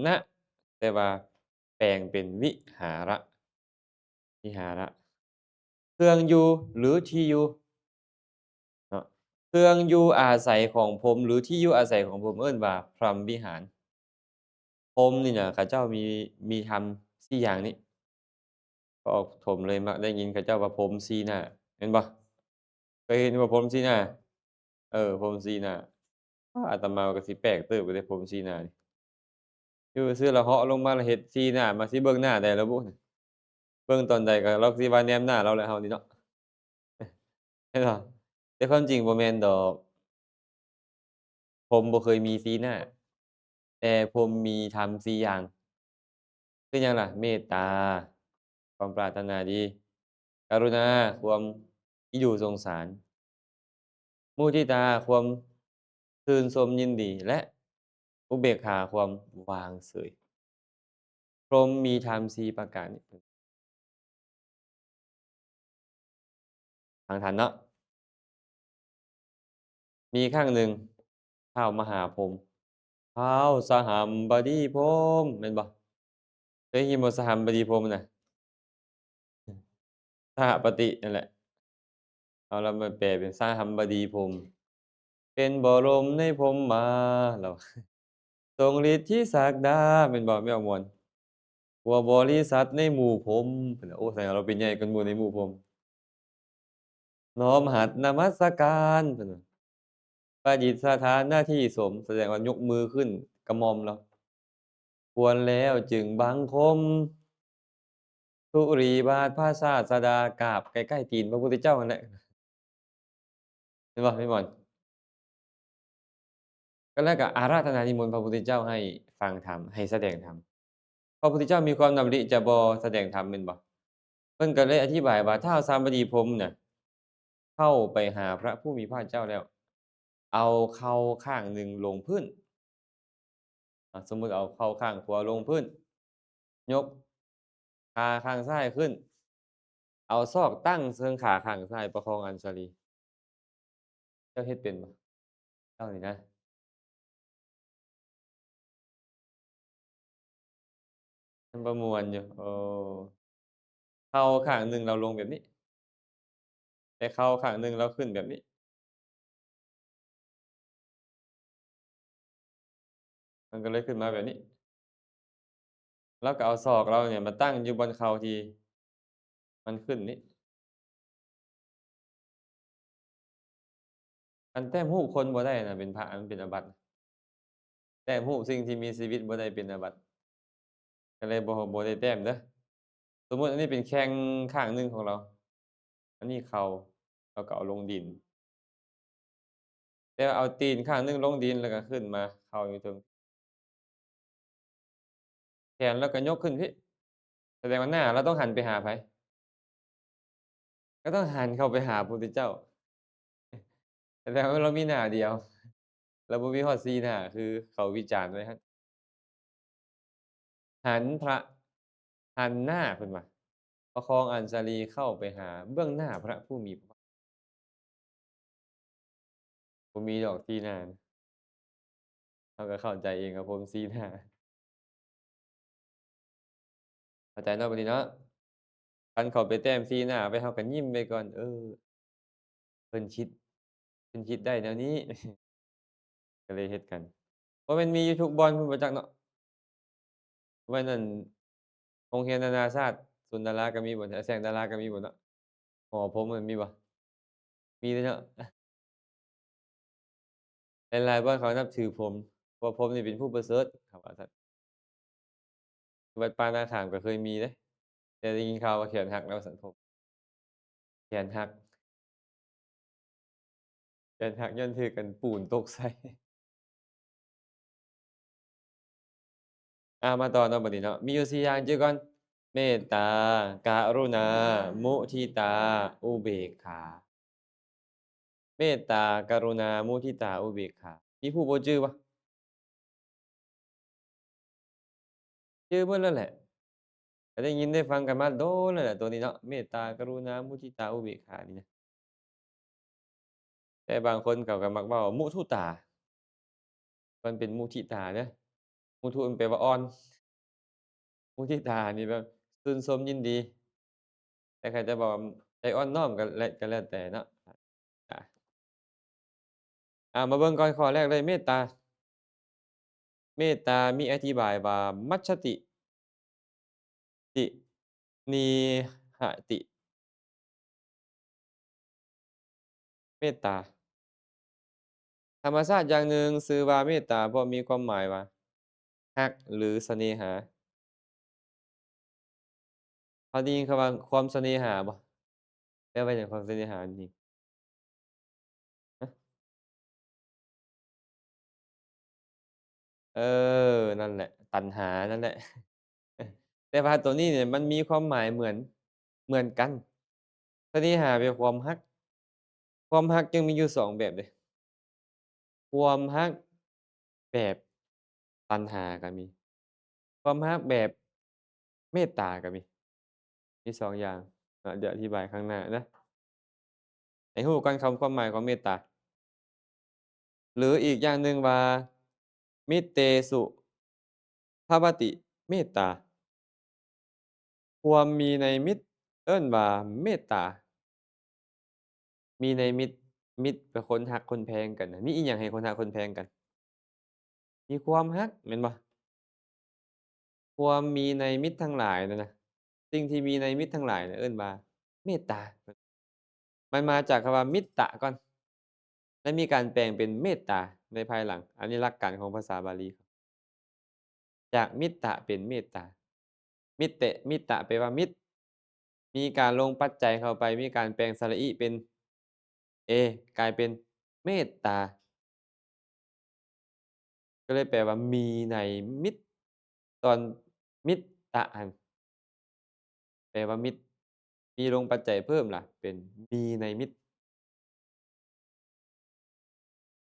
นะแต่ว่าแปลงเป็นวิหาระวิหาระเครื่องอยู่หรือที่อยู่เนาะ เครื่องอยู่อาศัยของผมหรือที่อยู่อาศัยของผมเอิ้นว่าพรหมวิหารพรหมนี่น่ะเขาเจ้ามีธรรม4อย่างนี้ก็ผมเลยมักได้ยินเขาเจ้าว่าพรหม4หน้าแม่นบ่เคยเห็นบ่พรหม4หน้าเออพรหม4หน้าอาตมาก็สิแปลกเติบอยู่เดะพรหม4หน้านี่อยู่ซื่อๆแล้วเหาะลงมาแล้วเฮ็ด4หน้ามาสิเบิ่งหน้าได้แล้วบุเบิ่งตอนใดก็เราสิว่าแนมหน้าเราแล้วเฮานี่เนาะแม่นบ่แต่ความจริงบ่แม่นดอกผมบ่เคยมี4หน้าแต่ผมมีธรรม4อย่างคือหยังล่ะเมตตาความปรารถนาดีกรุณาความเอ็นดูสงสารมุทิตาความชื่นชมยินดีและอุเบกขาความวางเฉยพรหมมีธรรม4ประการนี้ฟังทันเนาะมีครั้งหนึ่งท้าวมหาพรหมท้าวสหัมบดีพรหมแม่นบ่เคยได้ยินบ่สหัมบดีพรหมน่ะสหปฏินั่นแหละเอาเรามาแปลเป็นสหัมบดีพรหมเป็นบรมในพรหมมาแล้วทรงฤทธิศักดาแม่นบ่แม่นบ่ม่วนกว่าบริษัทในหมู่พรหมเพิ่นน่ะโอ้แสดงว่าเราเป็นใหญ่กว่าหมู่ในหมู่พรหมน้อมหัตถ์นมัสการเพิ่นว่า ประดิษฐานหน้าที่สมแสดงว่ายกมือขึ้นกระหม่อมแล้วควรแล้วจึงบังคมธุลีบาทพระศาสดากราบใกล้ๆตีนพระพุทธเจ้านั่นแหละเห็นเปล่าพี่หมอนก็แล้วก็อาราธนานิมนต์พระพุทธเจ้าให้ฟังธรรมให้แสดงธรรมพระพุทธเจ้ามีความดำริจะบ่แสดงธรรมแม่นบ่เพิ่นก็เลยอธิบายว่าท้าวสามบดีพรหมน่ะเข้าไปหาพระผู้มีพระภาคเจ้าแล้วเอาเข่าข้างหนึ่งลงพื้นสมมุติเอาเข่าข้างขวาลงพื้นยกขาข้างซ้ายขึ้น เอาศอกตั้งเทิงขาข้างซ้ายประคองอัญชลีเจ้าเฮ็ดเป็นบ่เจ้านี่นะมันประมวลอยู่เออเข่าข้างหนึ่งเราลงแบบนี้แต่เข่าข้างหนึ่งเราขึ้นแบบนี้มันก็เลยขึ้นมาแบบนี้แล้วก็เอาศอกเราเนี่ยมาตั้งอยู่บนเข่าที่มันขึ้นนี้คันแต้มรูปคนบ่ได้น่ะเป็นพระมันเป็นอาบัติแต้มรูปสิ่งที่มีชีวิตบ่ได้เป็นอาบัติก็เลยบ่ได้แต้มเด้อสมมุติอันนี้เป็นแข้งข้างหนึ่งของเราอันนี้เข่าเราก็เอาลงดินแต่เอาตีนข้างหนึ่งลงดินแล้วก็ขึ้นมาเข่าอยู่เทิงแขนเราก็ยกขึ้นพิแสดงว่าหน้าเราต้องหันไปหาไผ ก็ต้องหันเข้าไปหาพระพุทธเจ้าแสดงว่าเรามีหน้าเดียวเราบ่มีฮอด4หน้าคือเขาวิจารณ์ไว้ครับหันพระหันหน้าเพิ่นว่าประคองอัญชลีเข้าไปหาเบื้องหน้าพระผู้มีพระภาคบ่มีดอก4หน้านะเราก็เข้าใจเองครับผม4หน้าเข้าใจเนาะบัดนี้เนาะคันเขาไปแต้ม4หน้าไปเราก็ยิ้มไปก่อนเออเพิ่นคิดเพิ่นคิดได้แนวนี้ก็เลยเฮ็ดกันบ่แม่นมีอยู่ทุกบ่อนพุ่นบ่จักเนาะว่านั่นโรงเรียนนานาชาติศูนย์ดาราก็มีบ่แสงดาราก็มีบ่เนาะหอผมอะมีบ่มีเด้อเนาะ หลายๆวัดเขานับถือผมเพราะผมนี่เป็นผู้ประเสริฐเขาว่าซั่นวัดป่านาขามก็เคยมีเดะแต่ได้ยินข่าวว่าแขนหักแล้วว่าซั่นผมแขนหักแขนหักย้อนถูกอันปูนตกใส่มาต่อเนาะบัดนี้เนาะมีอยู่4อย่างจื่อก่อนเมตตากรุณามุทิตาอุเบกขาเมตตากรุณามุทิตาอุเบกขามีผู้บ่จื้อบ่จื้อเบิดแล้วแหละก็ได้ยินได้ฟังกันมาโดนแล้วแหละตัวนี้เนาะเมตตากรุณามุทิตาอุเบกขานี่นะแต่บางคนเขาก็มักเว้ามุทุตา มันเป็นมุทิตาเด้อมุทุมันแปลว่าอ่อนมุทิตานี่แบบชื่นชมยินดีแต่ใครจะบอกว่าใจอ่อนน้อมก็แล้วแต่เนาะอา มาเบิ่งก่อนข้อแรกเลยเมตตาเมตตามีอธิบายว่ามัชฌติตินีหติเมตตาธรรมชาติอย่างหนึ่งชื่อว่าเมตตาเพราะมีความหมายว่ารักหรือเสน่หาเคยได้ยินคำว่าความเสน่หาบ่แปลว่าหยังความเสน่หานี่ฮะเออนั่นแหละตัณหานั่นแหละแต่ว่าตัวนี้เนี่ยมันมีความหมายเหมือนกันเสน่หาเป็นความรักความรักจึงมีอยู่2แบบเดะความรักแบบตัณหาก็มีความรักแบบเมตตาก็มี2อย่างเดี๋ยวอธิบายข้างหน้านะให้รู้ก่อนความหมายของเมตตาหรืออีกอย่างหนึ่งว่ามิเตสุภวติเมตตาความมีในมิตรเอิ้นว่าเมตตามีในมิตรเป็นคนรักคนแพงกันน่ะมีอิหยังให้คนรักคนแพงกันมีความรักแม่นบ่ความมีในมิตรทั้งหลายนั่นน่ะสิ่งที่มีในมิตรทั้งหลายน่ะเอิ้นว่าเมตตามันมาจากคำว่ามิตตะก่อนและมีการแปลงเป็นเมตตาในภายหลังอันนี้หลักการของภาษาบาลีจากมิตตะเป็นเมตตามิตตะแปลว่ามิตรมีการลงปัจจัยเข้าไปมีการแปลงสระอิเป็นเอกลายเป็นเมตตาก็เลยแปลว่ามีในมิตรตอนมิตตะหั้นแปลว่ามิตรมีลงปัจจัยเพิ่มล่ะเป็นมีในมิตร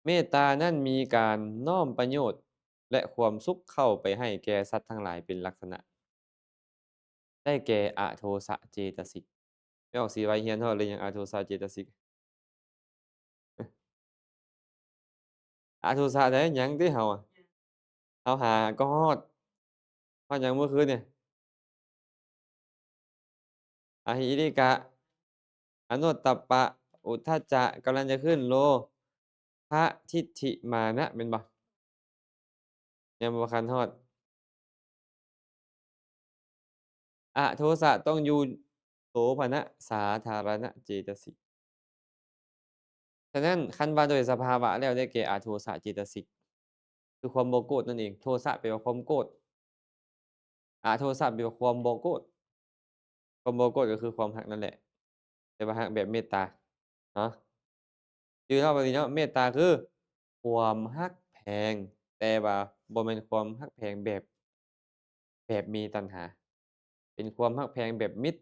เมตตานั้นมีการน้อมประโยชน์และความสุขเข้าไปให้แก่สัตว์ทั้งหลายเป็นลักษณะได้แก่อโทสะเจตสิกไม่ออกสิว่าเรียนฮอดหรือยังอโทสะเจตสิกอโทสะได้หยังติเฮาอะเฮาหาก็ฮอดฮอดหยังเมื่อคืนเนี่ยอหิริกะอโนตตัปปะอุทธัจจะกำลังจะขึ้นโลภะทิฏฐิมานะแม่นบ่ยังบ่คันฮอดอโทสะต้องอยู่โสภณสาธารณเจตสิกฉะนั้นคันว่าโดยสภาวะแล้วได้แก่อโทสะเจตสิกคือความบ่โกรธนั่นเองโทสะแปลว่าความโกรธอโทสะแปลว่าความบ่โกรธความบ่โกรธก็คือความรักนั่นแหละแต่ว่ารักแบบเมตตาเนาะชื่อเราแบบนี้เนาะเมตตาคือความรักแพงแต่ว่าบ่แม่นความรักแพงแบบมีตัณหาเป็นความรักแพงแบบมิตร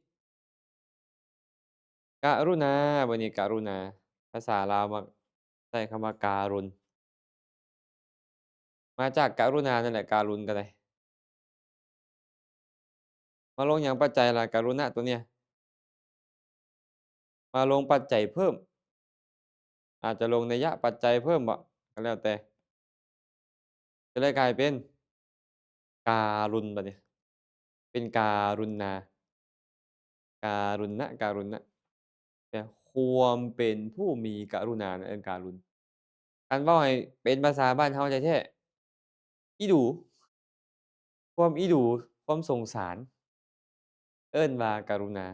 กรุณาบัดนี้กรุณาภาษาลาวมักใช้คำว่าการุณมาจากกรุณานั่นแหละการุณก็ได้มาลงหยังปัจจัยล่ะกรุณะตัวเนี้ยมาลงปัจจัยเพิ่มอาจจะลงนัยยะปัจจัยเพิ่มบ่ก็แล้วแต่ก็เลยกลายเป็นการุณบัดนี้เป็นการุณาการุณะแต่ความเป็นผู้มีกรุณานั่นเอิ้นการุณคันเว้าให้เป็นภาษาบ้านเฮาแท้ๆอีดูความอีดูความสงสารเอิ้นว่ากรุณา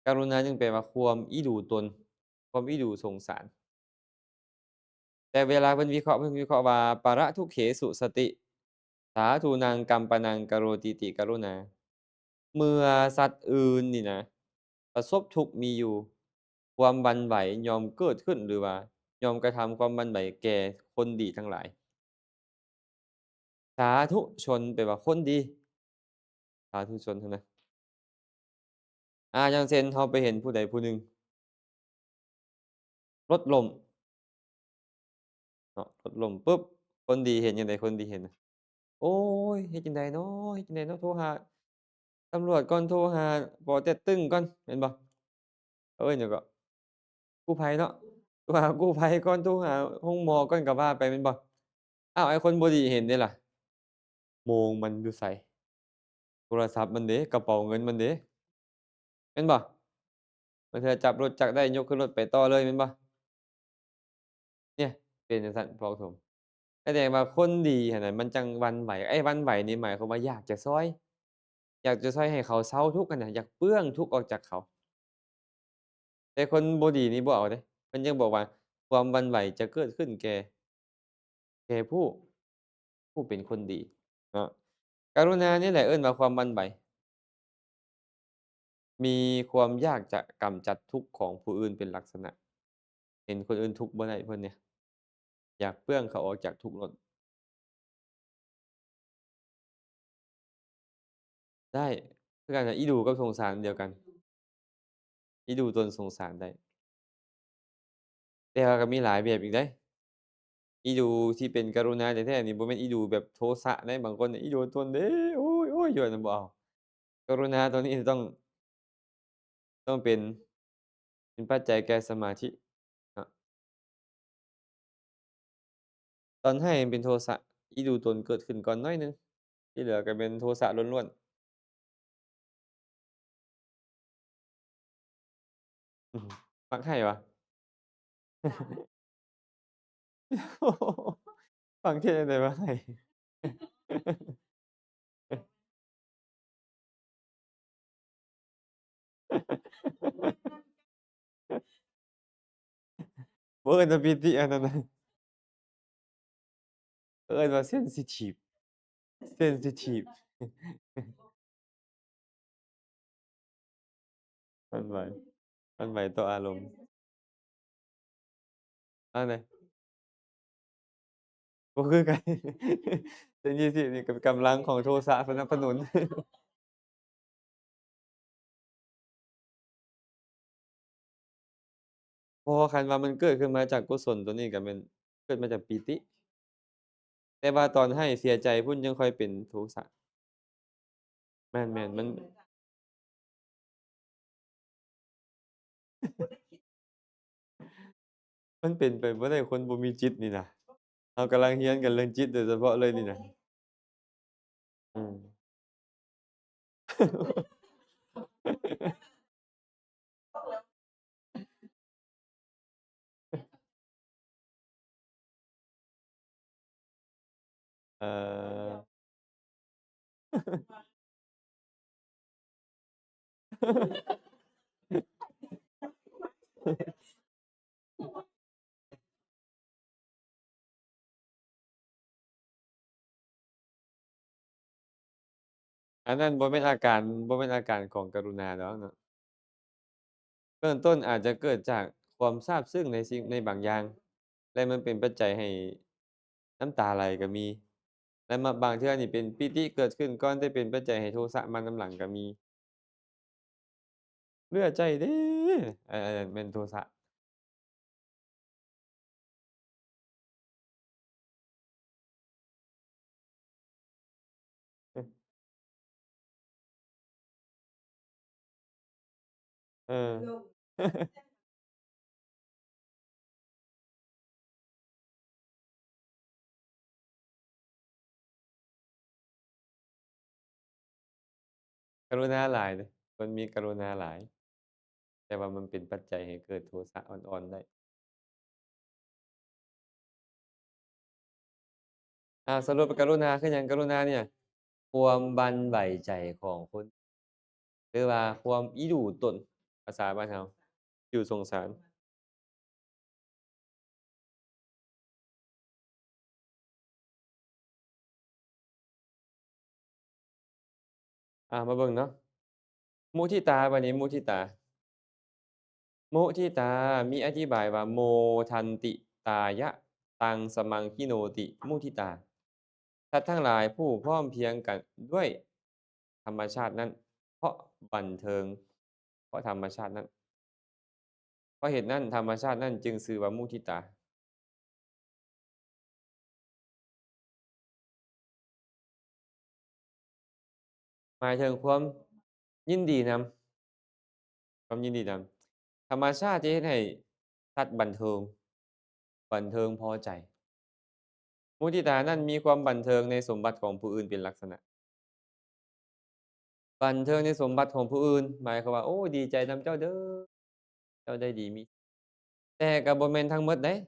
กรุณาจึงแปลว่าความอีดูตนความอีดูสงสารแต่เวลาเพิ่นวิเคราะห์ว่าปรทุกเขสุสติสาธูนังกัมปนังกโรติติกรุณาเมื่อสัตว์อื่นนี่นะประสบทุกข์มีอยู่ความหวั่นไหวยอมเกิดขึ้นหรือว่ายอมกระทำความหวั่นไหวแก่คนดีทั้งหลายสาธุชนแปลว่าคนดีสาธุชนเท่านั้นอย่างเช่นเราไปเห็นผู้ใดผู้หนึ่งรถล้มเนาะรถล้มปุ๊บคนดีเห็นจั่งใดคนดีเห็นน่ะ โอ้ยเฮ็ดจั่งใดน้อเฮ็ดจั่งใดเนาะโทรหาตำรวจก่อนโทรหาปเต็กตึงก่อนแม่นบ่เขาเอิ้นหยังก็กู้ภัยเนาะโทรหากู้ภัยก่อนโทรหาโรงหมอก่อนก็ว่าไปแม่นบ่อ้าวไอ้คนบ่ดีเห็นเดะล่ะโมงมันอยู่ไสโทรศัพท์มันเดะกระเป๋าเงินมันเดะแม่นบ่บางเทื่อจับรถจักได้ยกขึ้นรถไปต่อเลยแม่นบ่ เนี่ยเป็นจังซั้นเหมาะสมแสดงว่าคนดีหั้นน่ะมันจังหวั่นไหวไอ้หวั่นไหวนี่หมายความว่าอยากจะช่วย อยากจะช่วยให้เขาเซาทุกข์อะน่ะอยากเปลื้องทุกข์ออกจากเขาแต่คนบ่ดีนี่บ่เอาเดะเพิ่นยังบอกว่าความหวั่นไหวจะเกิดขึ้นแก่ผู้เป็นคนดีเนาะกรุณานี่แหละเอิ้นว่าความหวั่นไหวมีความอยากจะกำจัดทุกข์ของผู้อื่นเป็นลักษณะเห็นคนอื่นทุกข์บ่ได้เพิ่นเนี่ยอยากเปลื้องเขาออกจากทุกข์โลดได้คือกันน่ะอีดูกับสงสารเดียวกันอีดูตนสงสารได้แต่ว่าก็มีหลายแบบอีกเดะ อีดูที่เป็นกรุณาแท้ๆนี่บ่แม่นอีดูแบบโทสะนะบางคนน่ะอีดูตนเด้โอ๊ยๆอยู่นั่นบ่เอากรุณาตัวนี้ต้องเป็นปัจจัยแก่สมาธิครับตอนให้มันเป็นโทสะอีดูตนเกิดขึ้นก่อนน้อยหนึ่งที่เหลือก็เป็นโทสะล้วนๆอือฮึมักให้วะฟังเทศน์จั่งใดว่าให้บ่เอิ้นว่าปิติอันนั้นน่ะเอิ้นว่าเซนซิทิฟเซนซิทิฟหวั่นไหวหวั่นไหวต่ออารมณ์อันใด บ่คือกันเป็น20นี่ก็กำลังของโทสะสนับสนุนเพราะว่าคันว่ามันเกิดขึ้นมาจากกุศลตัวนี้ก็แม่นเกิดมาจากปีติแต่ว่าตอนให้เสียใจพุ่นจังค่อยเป็นโทสะแม่นๆมันเป็นไปบ่ได้คนบ่มีจิตนี่น่ะเรากำลังเรียนกันเรื่องจิตโดยเฉพาะเลยนี่น่ะอืมเอ่ออันนั้นบ่แม่นอาการของกรุณาดอกเนาะเบื้องต้นอาจจะเกิดจากความซาบซึ้งในสิ่งในบางอย่างและมันเป็นปัจจัยให้น้ำตาไหลก็มี และบางเทื่อนี่เป็นปิติเกิดขึ้นก่อนแต่เป็นปัจจัยให้โทสะมานำหลังก็มีเหลือใจเด้อันนั้นแม่นโทสะเออเออกรุณาหลายเด้อคนมีกรุณาหลายแต่ว่ามันเป็นปัจจัยให้เกิดโทสะอ่อนๆได้สรุปกรุณาคือหยังกรุณาเนี่ยความบันไหวใจของคนหรือว่าความอีดูตนภาษาบ้านเราอยู่สงสารมาเบิ่งเนาะมุทิตาบัดนี้มุทิตา มุทิตามีอธิบายว่าโมทันติตายะตังสมังคิโนติมุทิตาสัตว์ทั้งหลายผู้พร้อมเพรียงกันด้วยธรรมชาตินั้นเพราะบันเทิงเพราะธรรมชาตินั้นเพราะเหตุนั้นธรรมชาตินั้นจึงชื่อว่ามุทิตาหมายถึงความยินดีนความยินดีนำธรรมชาติจะเฮ็ดให้สัตว์บันเทิงพอใจมุทิตานั้นมีความบันเทิงในสมบัติของผู้อื่นเป็นลักษณะ บันเทิงในสมบัติของผู้อื่นหมายความว่าโอ้ดีใจนำเจ้าเด้อเจ้าได้ดีมีแต่ก็บ่แม่นทั้งหมดเดะ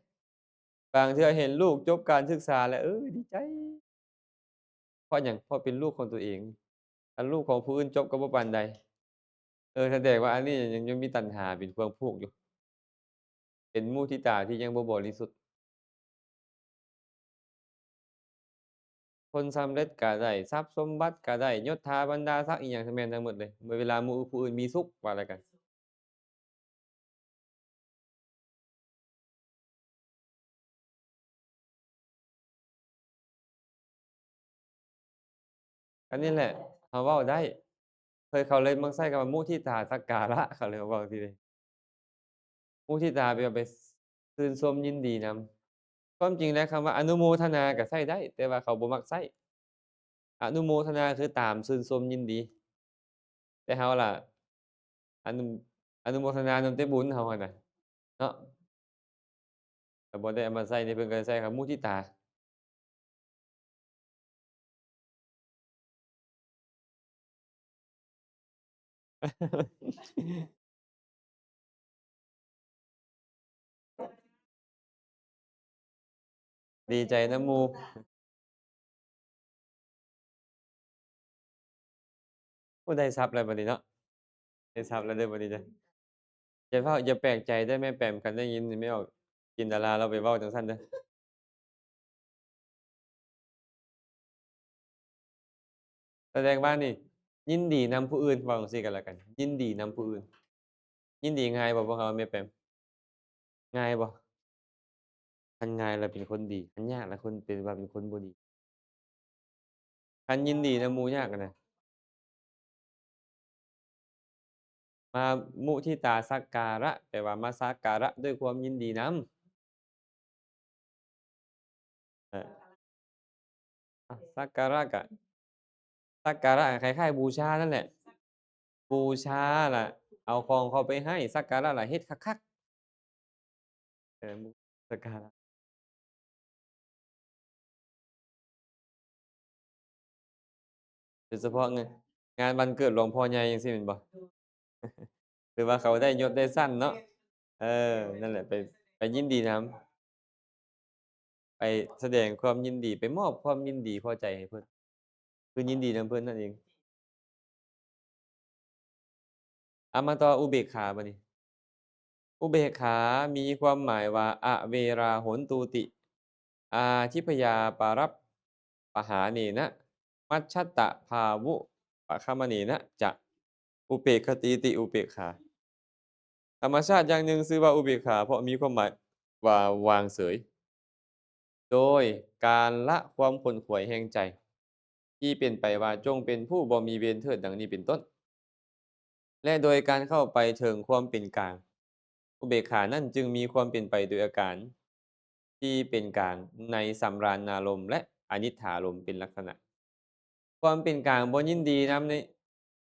บางเทื่อเห็นลูกจบการศึกษาแล้วดีใจเพราะหยังเพราะเป็นลูกของตัวเองถ้าลูกของผู้อื่นจบก็บ่ปานใดแสดงว่าอันนี้ยังมีตัณหาเป็นเฟืองผูกอยู่เป็นมุทิตาที่ยังบ่บริสุทธิ์คนสำเร็จก็ได้ทรัพย์สมบัติก็ได้ยศถาบรรดาศักดิ์อิหยังทั้งแม่นทั้งหมดเลยเมื่อเวลาหมู่ผู้อื่นมีสุขว่าแล้วกันอันนี้แหละเขาเว้าได้เขาเลยมักใช้คำว่ามุทิตาสักการะเขาเลยเว้าจั่งซี้เดะมุทิตาแปลว่าไปชื่นชมยินดีนำความจริงแล้วคำว่าอนุโมทนาก็ใช้ได้แต่ว่าเขาบ่มักใช้อนุโมทนาคือตามชื่นชมยินดีแต่เราล่ะอนุอนุโมทนานำแต่บุญเราอะน่ะเนาะก็บ่ได้เอามาใช้นี่เพิ่นก็ใช้คำมุทิตา ดีใจนำหมู่โอ้ได้ทรัพย์แล้วบัดนี้เนาะได้ทรัพย์แล้วเด้อบัดนี้เด้ออย่าแปลกใจเด้อแม่แปมคันได้ยินนี่ไม่ออกจินตนาเราไปเว้าจังซั้นเด้อแสดงว่านี่ยินดีนำผู้อื่นเว้าจังซี่ก็แล้วกันยินดีนำผู้อื่นยินดีง่ายบ่เขาว่าแม่แปมง่ายบ่คันง่ายแล้วเป็นคนดีคันยากแล้วคนเป็นว่าเป็นคนบ่ดีคันยินดีนำหมู่ยากอะนะมามุทิตาสักการะแปลว่ามาสักการะด้วยความยินดีนำเออสักการะก็สักการะคล้ายๆบูชานั่นแหละ บูชาล่ะเอาของเขาไปให้สักการะล่ะเฮ็ดคักๆบูสักการะโดยเฉพาะงานวันเกิดหลวงพ่อใหญ่จังซี้แม่นบ่หรือว่าเขาได้ยศได้สั้นเนาะเอนั่นแหละไปยินดีนำไปแสดงความยินดีไปมอบความยินดีพอใจให้เพิ่นคือยินดีนำเพิ่นนั่นเองมาต่ออุเบกขาบัดนี้อุเบกขามีความหมายว่าอเวราโหนตูติอาทิพยาปารัปปหาเนนะมัชฌัตตภาวุปคัมมะเนนะจะอุเปกขตีติอุเบกขาธรรมชาติอย่างหนึ่งชื่อว่าอุเบกขาเพราะมีความหมายว่าวางเฉยโดยการละความขวนขวายแห่งใจที่เป็นไปว่าจงเป็นผู้บ่มีเวรเถิดดังนี้เป็นต้นและโดยการเข้าไปถึงความเป็นกลางอุเบกขานั้นจึงมีความเป็นไปโดยอาการที่เป็นกลางในสัมราณารมณ์และอนิจฐารมณ์เป็นลักษณะความเป็นกลางบ่ยินดีนำใน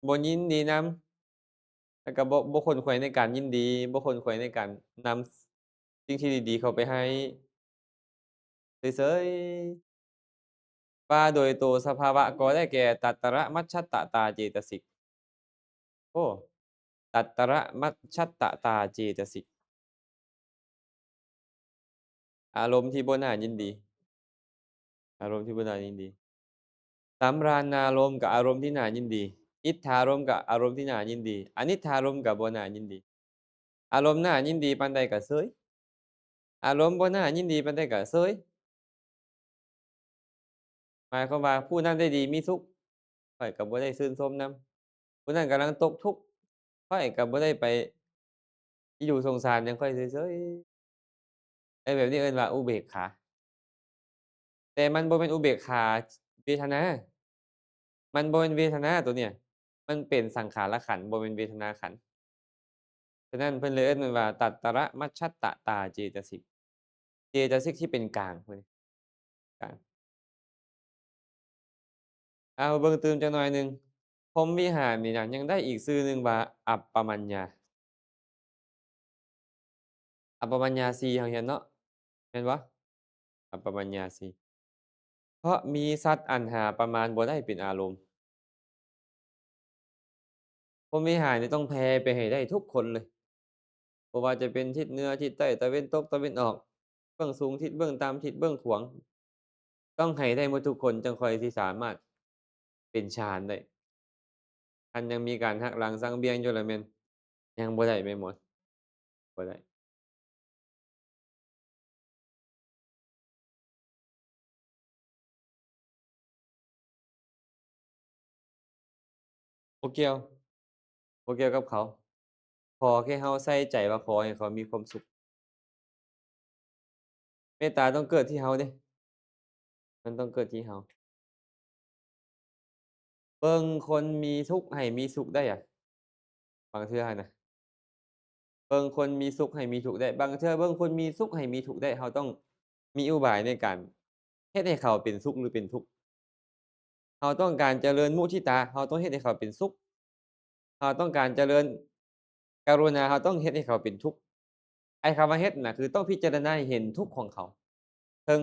บ่ยินดีนำแล้วก็บ่ขวนขวายในการยินดีบ่ขวนขวายในการนำสิ่งที่ดีๆเข้าไปให้เฉยๆ ว่าโดยตัวสภาวะก็ได้แก่ตัตระมัชฌัตตตาเจตสิกโอ้ตัตระมัชฌัตตตาเจตสิกอารมณ์ที่บ่น่ายินดีอารมณ์ที่บ่น่ายินดีสำราญญารมณ์กับอารมณ์ที่น่ายินดีอิทธารมณ์กับอารมณ์ที่น่ายินดีอนิทธารมณ์กับบ่น่ายินดีอารมณ์น่ายินดีปานใดก็เฉยอารมณ์บ่น่ายินดีปานใดก็เฉยหมายความว่าผู้นั้นได้ดีมีสุขข้อยก็บ่ได้ชื่นชมนำผู้นั้นกำลังตกทุกข์ข้อยก็บ่ได้ไปอีอยู่สงสารหยังข้อยเฉยๆ แบบนี้เอิ้นว่าอุเบกขาแต่มันบ่แม่นอุเบกขาเวทนามันบ่แม่นเวทนาตัวเนี้ยมันเป็นสังขารขันธ์บ่แม่นเวทนาขันธ์ฉะนั้นเพิ่นเลยเอิ้นมันว่าตัตตระมัชฌัตตตาเจตสิกเจตสิกที่เป็นกลางพวกนี้กลางมาเบิ่งเติมจักหน่อยหนึ่งพรหมวิหารนี่นะยังได้อีกชื่อหนึ่งว่าอัปปมัญญาอัปปมัญญาสี่เฮาเรียนเนาะแม่นบ่อัปปมัญญาสี่เพราะมีสัตว์อันหาประมาณบ่ได้เป็นอารมณ์พรหมวิหารนี่ต้องแผ่ไปให้ได้ทุกคนเลย บ่ว่าจะเป็นทิศเหนือทิศใต้ตะวันตกตะวันออก เบื้องสูงทิศเบื้องต่ำทิศเบื้องขวางต้องให้ได้หมดทุกคนจังค่อยสิสามารถเป็นฌานได้คันยังมีการหักหลังสังเบียงอยู่แล้วแม่นยังบ่ได้แม่นบ่บ่ได้บ่เกี่ยวบ่เกี่ยวกับเขาขอแค่เราใส่ใจว่าขอให้เขามีความสุขเมตตาต้องเกิดที่เราเดะมันต้องเกิดที่เราเบิ่งคนมีทุกข์ให้มีสุขได้อะบางเทื่ออะนะเบิ่งคนมีสุขให้มีทุกข์ได้บางเทื่อเบิ่งคนมีสุขให้มีทุกข์ได้เราต้องมีอุบายในการเฮ็ดให้เขาเป็นสุขหรือเป็นทุกข์เราต้องการเจริญมุทิตาเราต้องเฮ็ดให้เขาเป็นสุขเราต้องการเจริญกรุณาเราต้องเฮ็ดให้เขาเป็นทุกข์ไอ้คำว่าเฮ็ดน่ะคือต้องพิจารณาให้เห็นทุกข์ของเขาเทิง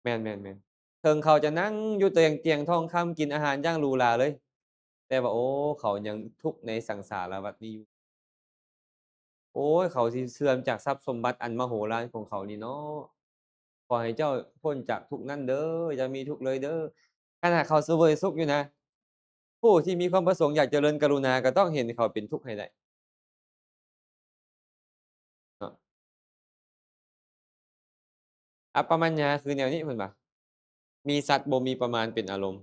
แม่นๆๆเทิงเขาจะนั่งอยู่เตียงทองคำกินอาหารอย่างหรูหราเลยแต่ว่าโอ้เขายังทุกข์ในสังสารวัฏนี้อยู่ โอ้ยเขาสิเสื่อมจากทรัพย์สมบัติอันมโหฬารของเขานี่เนาะขอให้เจ้าพ้นจากทุกข์นั้นเด้ออย่ามีทุกข์เลยเด้อขนาดเขาเสวยสุขอยู่นะผู้ที่มีความประสงค์อยากเจริญกรุณาก็ต้องเห็นเขาเป็นทุกข์ให้ได้เนาะอัปปมัญญาคือแนวนี้เพิ่นว่ามีสัตว์บ่มีประมาณเป็นอารมณ์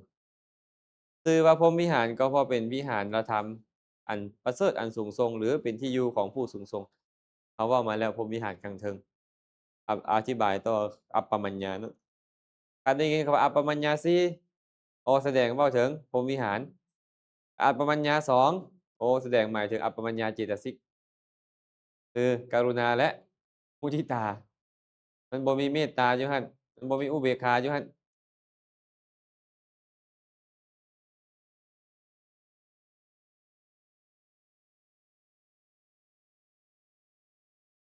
ชื่อว่าพรหมวิหารก็เพราะเป็นวิหารธรรมอันประเสริฐอันสูงส่งหรือเป็นที่อยู่ของผู้สูงส่งเขาเว้ามาแล้วพรหมวิหารข้างเทิงอธิบายต่ออัปปมัญญาเนาะ ถ้าได้ยินคำว่าอัปปมัญญาสีโอ้แสดงเว้าถึงพรหมวิหารอัปปมัญญา2โอ้แสดงหมายถึงอัปปมัญญาเจตสิกคือกรุณาและมุทิตามันบ่มีเมตตาอยู่หั่นมันบ่มีอุเบกขาอยู่หั่น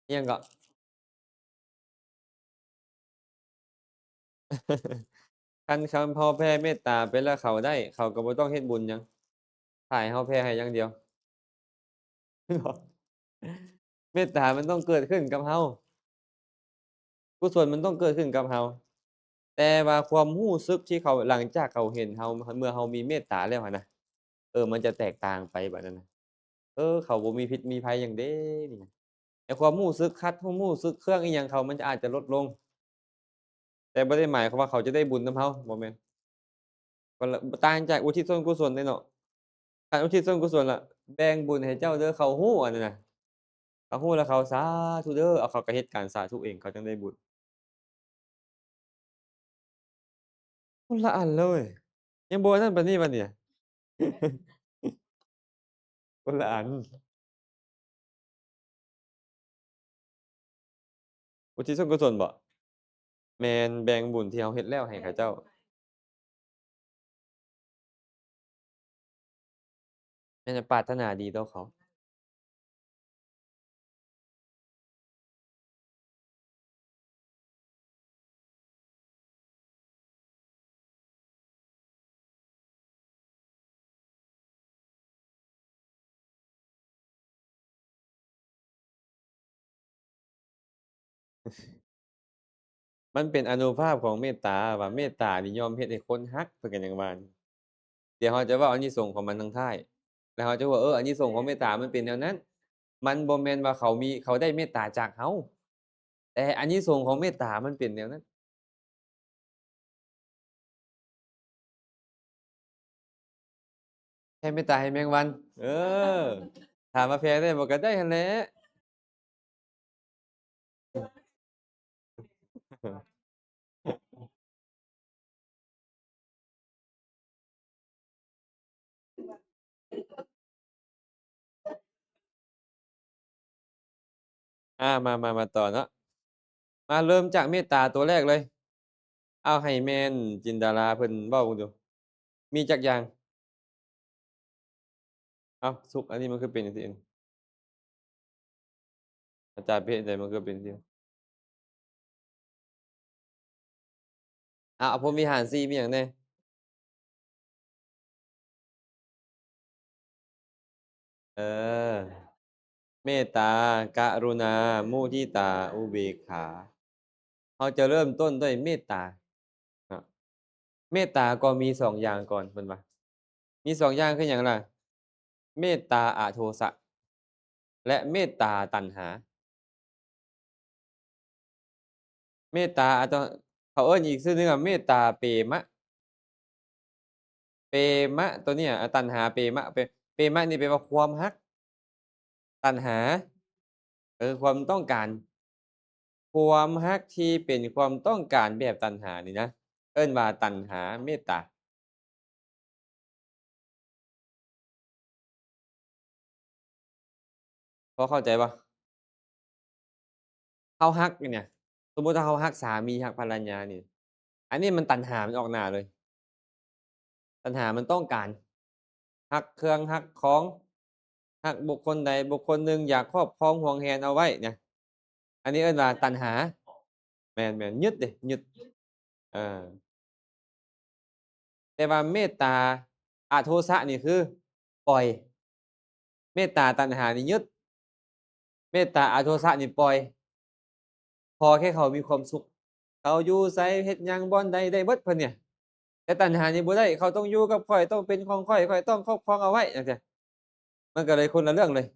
อิหยังก็คันเราแผ่เมตตาไปแล้วเขาได้เขาก็บ่ต้องเฮ็ดบุญหยังถ้าให้เราแผ่ให้อย่างเดียวเมตตามันต้องเกิดขึ้นกับเรากุศลมันต้องเกิดขึ้นกับเราแต่ว่าความรู้สึกที่เขาหลังจากเขาเห็นเราเมื่อเรามีเมตตาแล้วหันน่ะมันจะแตกต่างไปบัดนั้นน่ะ เขาบ่มีพิษมีภัยหยังเด้นี่นะแต่ความรู้สึกคัดความรู้สึกเครื่องอิหยังเขามันจะอาจจะลดลงแต่บ่ได้หมายความว่าเขาจะได้บุญนำเราบ่แม่นคนละต่างจากอุทิศส่วนกุศลเลยเนาะการอุทิศส่วนกุศลอะแบ่งบุญให้เจ้าเด้อเขาฮู้อันนั้นน่ะเขาฮู้แล้วเขาสาธุเด้อเขาก็เฮ็ดการสาธุเองเขาจังได้บุญคนละอันเลยยังบ่อันนั้นปานนี้บัดเนี่ยคนละอันอุทิศส่วนกุศลบ่แม่นแบ่งบุญที่เราเฮ็ดแล้วให้เขาเจ้าแม่นจะปรารถนาดีต่อเขา มันเป็นอานุภาพของเมตตาว่าเมตตานี่ย่อมเฮ็ดให้คนรักเพิ่นก็ยังว่าเดี๋ยวเราจะเว้าอานิสงส์ของมันทางท้ายแล้วเราจะว่าอานิสงส์ของเมตตามันเป็นแนวนั้นมันบ่แม่นว่าเขาได้เมตตาจากเราแต่อานิสงส์ของเมตตามันเป็นแนวนั้นแผ่เมตตาให้แมงวันเออถามว่าแผ่ได้บ่ก็ได้หั้นแหละมาต่อเนาะมาเริ่มจากเมตตาตัวแรกเลยเอาให้แม่นจินดาราเพิ่นเว้าเบิ่งดูมีจักอย่างอ้าวสุกอันนี้มันคือเป็นจังซี่เองอาจารย์ไปเฮ็ดจั่งใดมันคือเป็นจังซี่ พรหมวิหาร4มีหยังแหน่เออ เมตตากรุณามุทิตาอุเบกขาเราจะเริ่มต้นด้วยเมตตาเนาะเมตตาก็มี2อย่างก่อนเพิ่นว่ามี2อย่างคือหยังล่ะเมตตาอโทสะและเมตตาตัณหาเมตตาอะตเขาเอิ้นอีกชื่อหนึ่งว่าเมตตาเปมะเปมะตัวเนี้ยตัณหาเปมะเปมะนี่แปลว่าความรักตัณหาความต้องการความรักที่เป็นความต้องการแบบตัณหานี่นะเอิ้นว่าตัณหาเมตตาพอเข้าใจเปล่าเรารักเนี่ยสมมุติว่าเรารักสามีรักภรรยานี่อันนี้มันตัณหามันออกหน้าเลยตัณหามันต้องการรักเครื่องรักของรักบุคคลใดบุคคลหนึ่งอยากครอบครองหวงแหนเอาไว้เนี่ยอันนี้เอิ้นว่าตัณหาแม่นๆยึดดิยึดเออ แต่ว่าเมตตาอโทสะนี่คือปล่อยเมตตาตัณหานี่ยึดเมตตาอโทสะนี่ปล่อยพอแค่เขามีความสุขเขาอยู่ไสเฮ็ดหยังบ่อนใดได้เบิดเพิ่นเนี่ยแต่ตัณหานี่บ่ได้เขาต้องอยู่กับข้อยต้องเป็นของข้อยข้อยต้องครอบครองเอาไว้จังซี้มันก็เลยคนละเรื่องเลย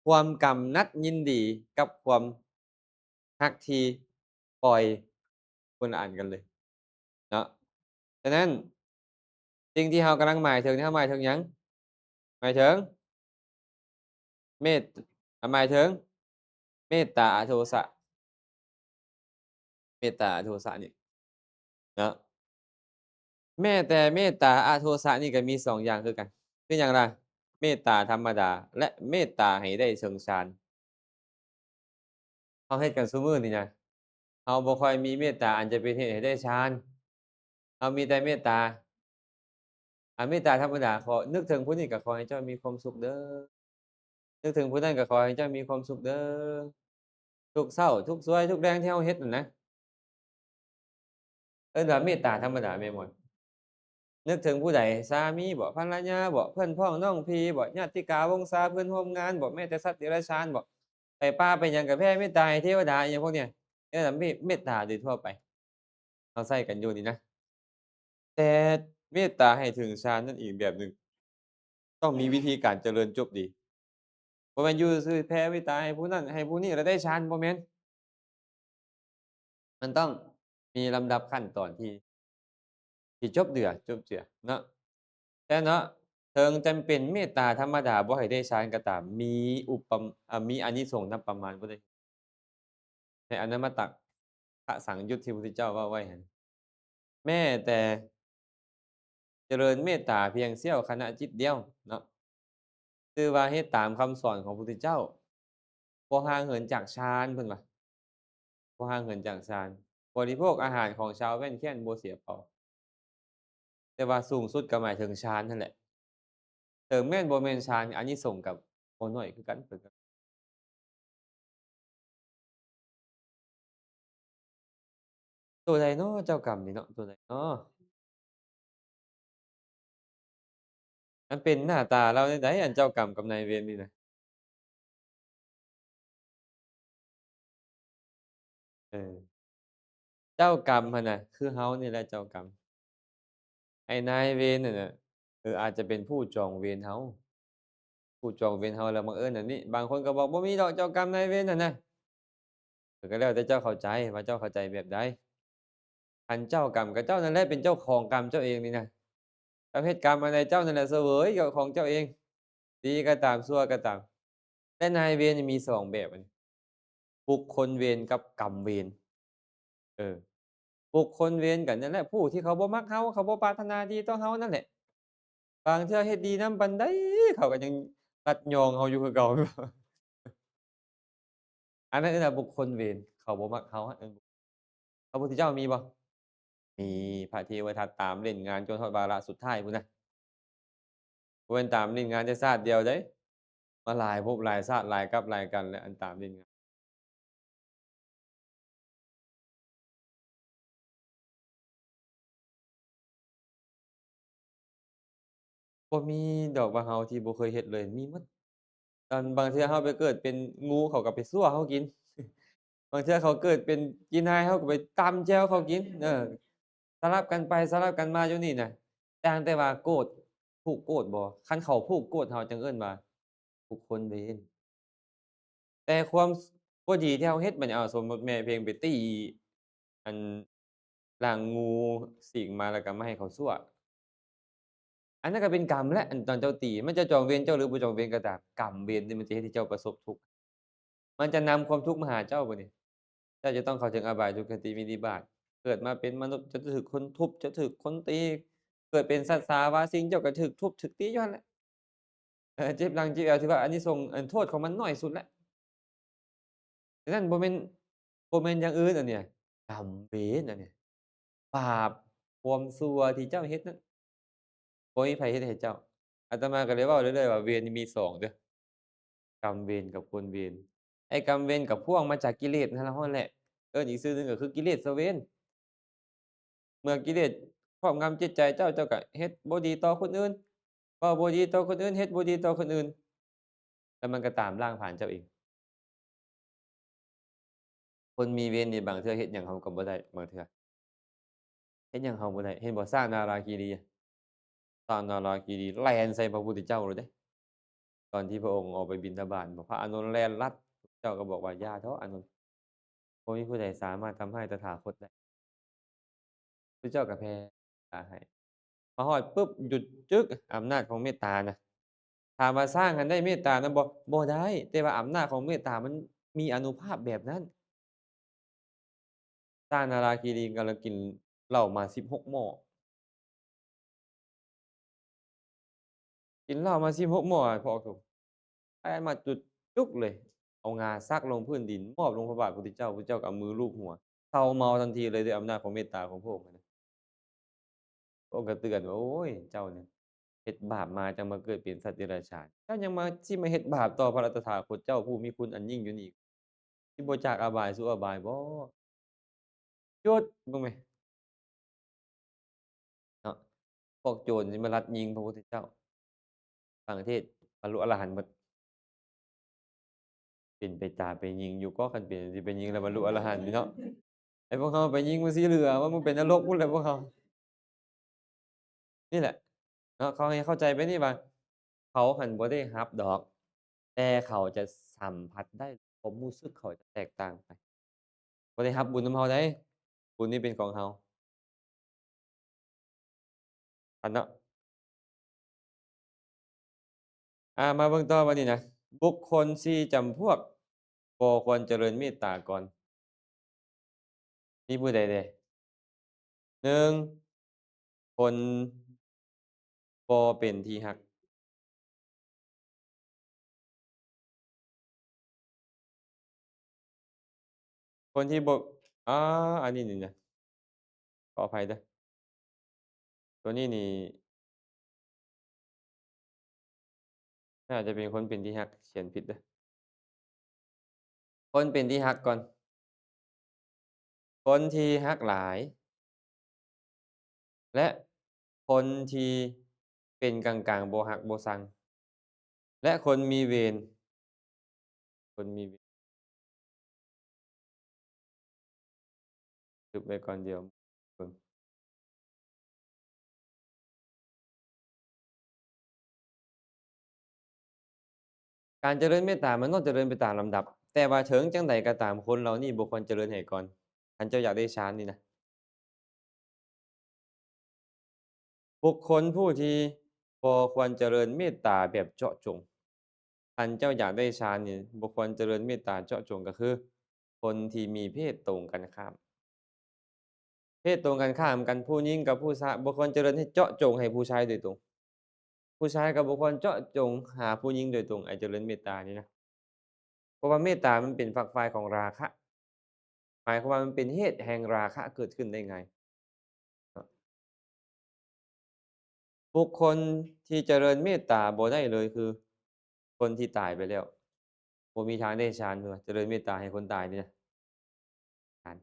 ความกำนัดยินดีกับความรักที่ปล่อยคนละอันกันเลยเนาะฉะนั้นสิ่งที่เรากำลังหมายถึงนี่เราหมายถึงหยังหมายถึง เมตหมายถึงเมตตาอโทสะเมตตาอโทสะนี่เนาะแม้แต่เมตตาอโทสะนี่ก็มี2อย่างคือกันคือหยังล่ะเมตตาธรรมดาและเมตตาให้ได้เชิงฌานเราเฮ็ดกันซุมื้อนี่นะเราบ่ค่อยมีเมตตาอันจะเป็นเหตุให้ได้ฌานเรามีแต่เมตตาเมตตาธรรมดาขอนึกถึงผู้นี้ก็ขอให้เจ้ามีความสุขเด้อนึกถึงผู้นั้นก็ขอให้เจ้ามีความสุขเด้อทุกเช้าทุกสวยทุกแรงที่เราเฮ็ดนั่นนะเอิ้นว่าเมตตาธรรมดาแม่นบ่ นึกถึงผู้ใดสามีบ่ภรรยาบ่เพื่อนพ้องน้องพี่บ่ญาติกาวงศาเพื่อนร่วมงานบ่แม้แต่สัตว์เดรัจฉานบ่ไปป่าไปหยังก็แผ่เมตตาให้เทวดาอิหยังพวกเนี้ยเออเมตตาโดยทั่วไปเราใช้กันอยู่นี่นะแต่เมตตาให้ถึงฌานนั่นอีกแบบหนึ่งต้องมีวิธีการเจริญจบดีบ่แม่นอยู่ซื่อๆแผ่เมตตาให้ผู้นั้นให้ผู้นี้แล้วได้ฌานบ่แม่นมันต้องมีลำดับขั้นตอนที่จบเจือเนาะ แต่เนาะเทิงจำเป็นเมตตาธรรมดาบ่ให้ได้ฌานก็ตามมีอุปมมีอานิสงส์นำประมาณบ่ได้ในอนันมตพระสังยุตที่พระพุทธเจ้าว่าไว้หั้นแม้แต่เจริญเมตตาเพียงเสี้ยวขณะจิตเดียวเนาะชื่อว่าเฮ็ดตามคำสอนของพระพุทธเจ้าบ่ห่างเหินจากฌานเพิ่นว่าบ่ห่างเหินจากฌานบริโภคอาหารของชาวแว่นแค้นบ่เสียเปล่าแต่ว่าสูงสุดก็หมายถึงฌานนั่นแหละถึงแม่นบ่แม่นฌานอานิสงส์ก็บ่น้อยคือกันเพิ่นก็ตัวใดเนาะเจ้ากรรมนี่เนาะตัวใดเนาะ มันเป็นหน้าตาเราจั่งใดอันเจ้ากรรมกับนายเวรนี่น่ะเออเจ้ากรรมหั่นน่ะคือเรานี่แหละเจ้ากรรมไอ้นายเวรนั่นน่ะอาจจะเป็นผู้จองเวรเราผู้จองเวรเราแล้วบังเอิญอันนี้บางคนก็บอกบ่มีดอกเจ้ากรรมนายเวรนั่นน่ะก็แล้วแต่เจ้าเข้าใจว่าเจ้าเข้าใจแบบใดคันเจ้ากรรมก็เจ้านั่นแหละเป็นเจ้าของกรรมเจ้าเองนี่นะเจ้าเฮ็ดกรรมอันใดเจ้านั่นแหละเสวยกับของเจ้าเองดีก็ตามชั่วก็ตามแต่นายเวรนี่มี2แบบอันนี้บุคคลเวรกับกรรมเวรเออ บุคคลเวรกันนั่นแหละผู้ที่เขาบ่มักเราเขาบ่ปรารถนาดีต่อเรานั่นแหละบางเทื่อเฮ็ดดีนำปานใดเขาก็ยังตัดยองเราอยู่คือเก่าอันนั้นคือบุคคลเวรเขาบ่มักเราพระพุทธเจ้ามีบ่มีพระเทวทัตตามเล่นงานจนฮอดวาระสุดท้ายพู้นนะบ่แม่นตามเล่นงานแต่ชาติเดียวเดะมาหลายภพหลายชาติหลายกับหลายกันแล้วอันตามเล่นงานบ่มีดอกว่าเราที่บ่เคยเฮ็ดเลยมีหมด ตอนบางเทื่อเราไปเกิดเป็นงูเขาก็ไปซั่วเรากินบางเทื่อเขาเกิดเป็นอีนายเราก็ไปตำแจ่วเขากินสลับกันไปสลับกันมาอยู่นี่น่ะต่างแต่ว่าโกรธผูกโกรธบ่คันเขาผูกโกรธเราจังเอิ้นว่าผูกคนเวรแต่ความบ่ดีที่เราเฮ็ดบัดนี้สมมุติแม่เพลงไปตีอันร่างงูสิงมาแล้วก็มาให้เขาซั่ว อันนั้นก็เป็นกรรมแล้วอันตอนเจ้าตีมันจะจองเวรเจ้าหรือบ่จองเวรก็ตามกรรมเวรนี่มันจะเฮ็ดให้เจ้าประสบทุกข์มันจะนำความทุกข์มาหาเจ้าบัดนี้เจ้าจะต้องเข้าถึงอบายทุกขติวินิบาตเกิดมาเป็นมนุษย์จะถูกคนทุบจะถูกคนตีเกิดเป็นสัตว์สาวาสิงเจ้าก็ถูกทุบถูกตีอยู่นั่นแหละเจ็บหลังเจ็บเอวถือว่าอานิสงส์โทษของมันน้อยสุดแล้วฉะนั้นบ่แม่นอย่างอื่นอันเนี้ยกรรมเวรอันเนี้ยบาปความชั่วที่เจ้าเฮ็ดนั้นบ่มีไผเฮ็ดให้เจ้าอาตมาก็เลยเว้าเรื่อยๆว่าเวรนี่มี2เด้อ กรรมเวรกับคนเวรไอ้กรรมเวรก็พ่วงมาจากกิเลสนั่นเรานั่นแหละเอิ้นอีกชื่อหนึ่งก็คือกิเลสเวรเมื่อกิเลสครอบงำจิตใจเจ้าเจ้าก็เฮ็ดบ่ดีต่อคนอื่นเว้าบ่ดีต่อคนอื่นเฮ็ดบ่ดีต่อคนอื่นแล้วมันก็ตามล่างผ่านเจ้าเองคนมีเวรนี่บางเทื่อเฮ็ดหยังเราก็บ่ได้บางเทื่อเฮ็ดหยังเราบ่ได้เห็นบ่สร้างนาราคีรีอะสร้างนาราคีรีแล่นใส่พระพุทธเจ้าเลยเดะตอนที่พระองค์ออกไปบิณฑบาตบอกพระอานนท์แล่นลัดพระเจ้าก็บอกว่าอย่าเถาะอานนท์บ่มีผู้ใดสามารถทำให้ตถาคตได้พระเจ้าก็แผ่ให้ พอฮอดปุ๊บหยุดจึ๊กอำนาจของเมตตาน่ะถามว่าสร้างกันได้เมตตานะบ่ได้แต่ว่าอำนาจของเมตตามันมีอานุภาพแบบนั้นสร้างนาราคีรีกำลังกินเหล้ามา16หม้อกินเหล้ามา16หม้ออะพระองค์แล่มาจุดจึ๊กเลยเอางาซักลงพื้นดินมอบลงพระบาทพุทธเจ้าพุทธเจ้าก็เอามือลูบหัวเซาเมาทันทีเลยด้วยอำนาจของเมตตาของพระองค์อะนะพระองค์ก็เตือนว่าโอ๊ยเจ้าเนี่ยเฮ็ดบาปมาจังมาเกิดเป็นสัตว์เดรัจฉานเจ้ายังมาเฮ็ดบาปต่อพระตถาคตเจ้าผู้มีคุณอันยิ่งอยู่นี้ สิบ่จากอบายสู่อบายบ่หยุดเบิ่งแหมเนาะพวกโจรสิมาลัดยิงพระพุทธเจ้าต่างประเทศบรรลุอรหันต์หมดเป็นไปตาไปยิงอยู่ก็คันเป็นสิไปยิงแล้วบรรลุอรหันต์นี่เนาะไอ้พวกเราไปยิงมันสีเหลืองว่ามึงเป็นนรกพู้นแหละพวกเรานี่แหละเนาะเขาให้เข้าใจไปนี่ว่าเขาหั้นบ่ได้รับดอกแต่เขาจะสัมผัสได้ความรู้สึกเขาจะแตกต่างไปบ่ได้รับบุญนำเราเดะบุญนี่เป็นของเราอันเนาะ มาเบิ่งต่อบัดนี้นะบุคคล4จำพวกบ่ควรเจริญเมตตาก่อนมีผู้ใดแหน่1คนบ่เป็นที่รักคนที่บ่อาอันนี้นี่นะขออภัยเด้อตัวนี้นี่น่าจะเป็นคนเป็นที่รักเขียนผิดเด้อคนเป็นที่รักก่อนคนที่รักหลายและคนที่เป็นกลางๆบ่รักบ่ชังและคนมีเวรคนมีเวรทึบไว้ก่อนเดี๋ยวเบิ่ง การเจริญเมตตามันต้องเจริญไปตามลำดับแต่ว่าถึงจั่งใดก็ตามคนเรานี่บ่ควรเจริญให้ก่อนคันเจ้าอยากได้ฌานนี่นะบุคคลผู้ที่บ่ควรเจริญเมตตาแบบเจาะจงคันเจ้าอยากได้ฌานนี่บ่ควรเจริญเมตตาเจาะจงก็คือคนที่มีเพศตรงกันข้ามเพศตรงกันข้ามกันผู้หญิงกับผู้ชายบ่ควรเจริญให้เจาะจงให้ผู้ชายโดยตรงผู้ชายก็บ่ควรเจาะจงหาผู้หญิงโดยตรงไอ้เจริญเมตตานี่นะเพราะว่าเมตตามันเป็นฝักฝ่ายของราคะหมายความว่ามันเป็นเหตุแห่งราคะเกิดขึ้นได้ง่ายเนาะ บุคคลที่เจริญเมตตาบ่ได้เลยคือคนที่ตายไปแล้วบ่มีทางได้ฌานเพิ่นว่าเจริญเมตตาให้คนตายนี่นะฌาน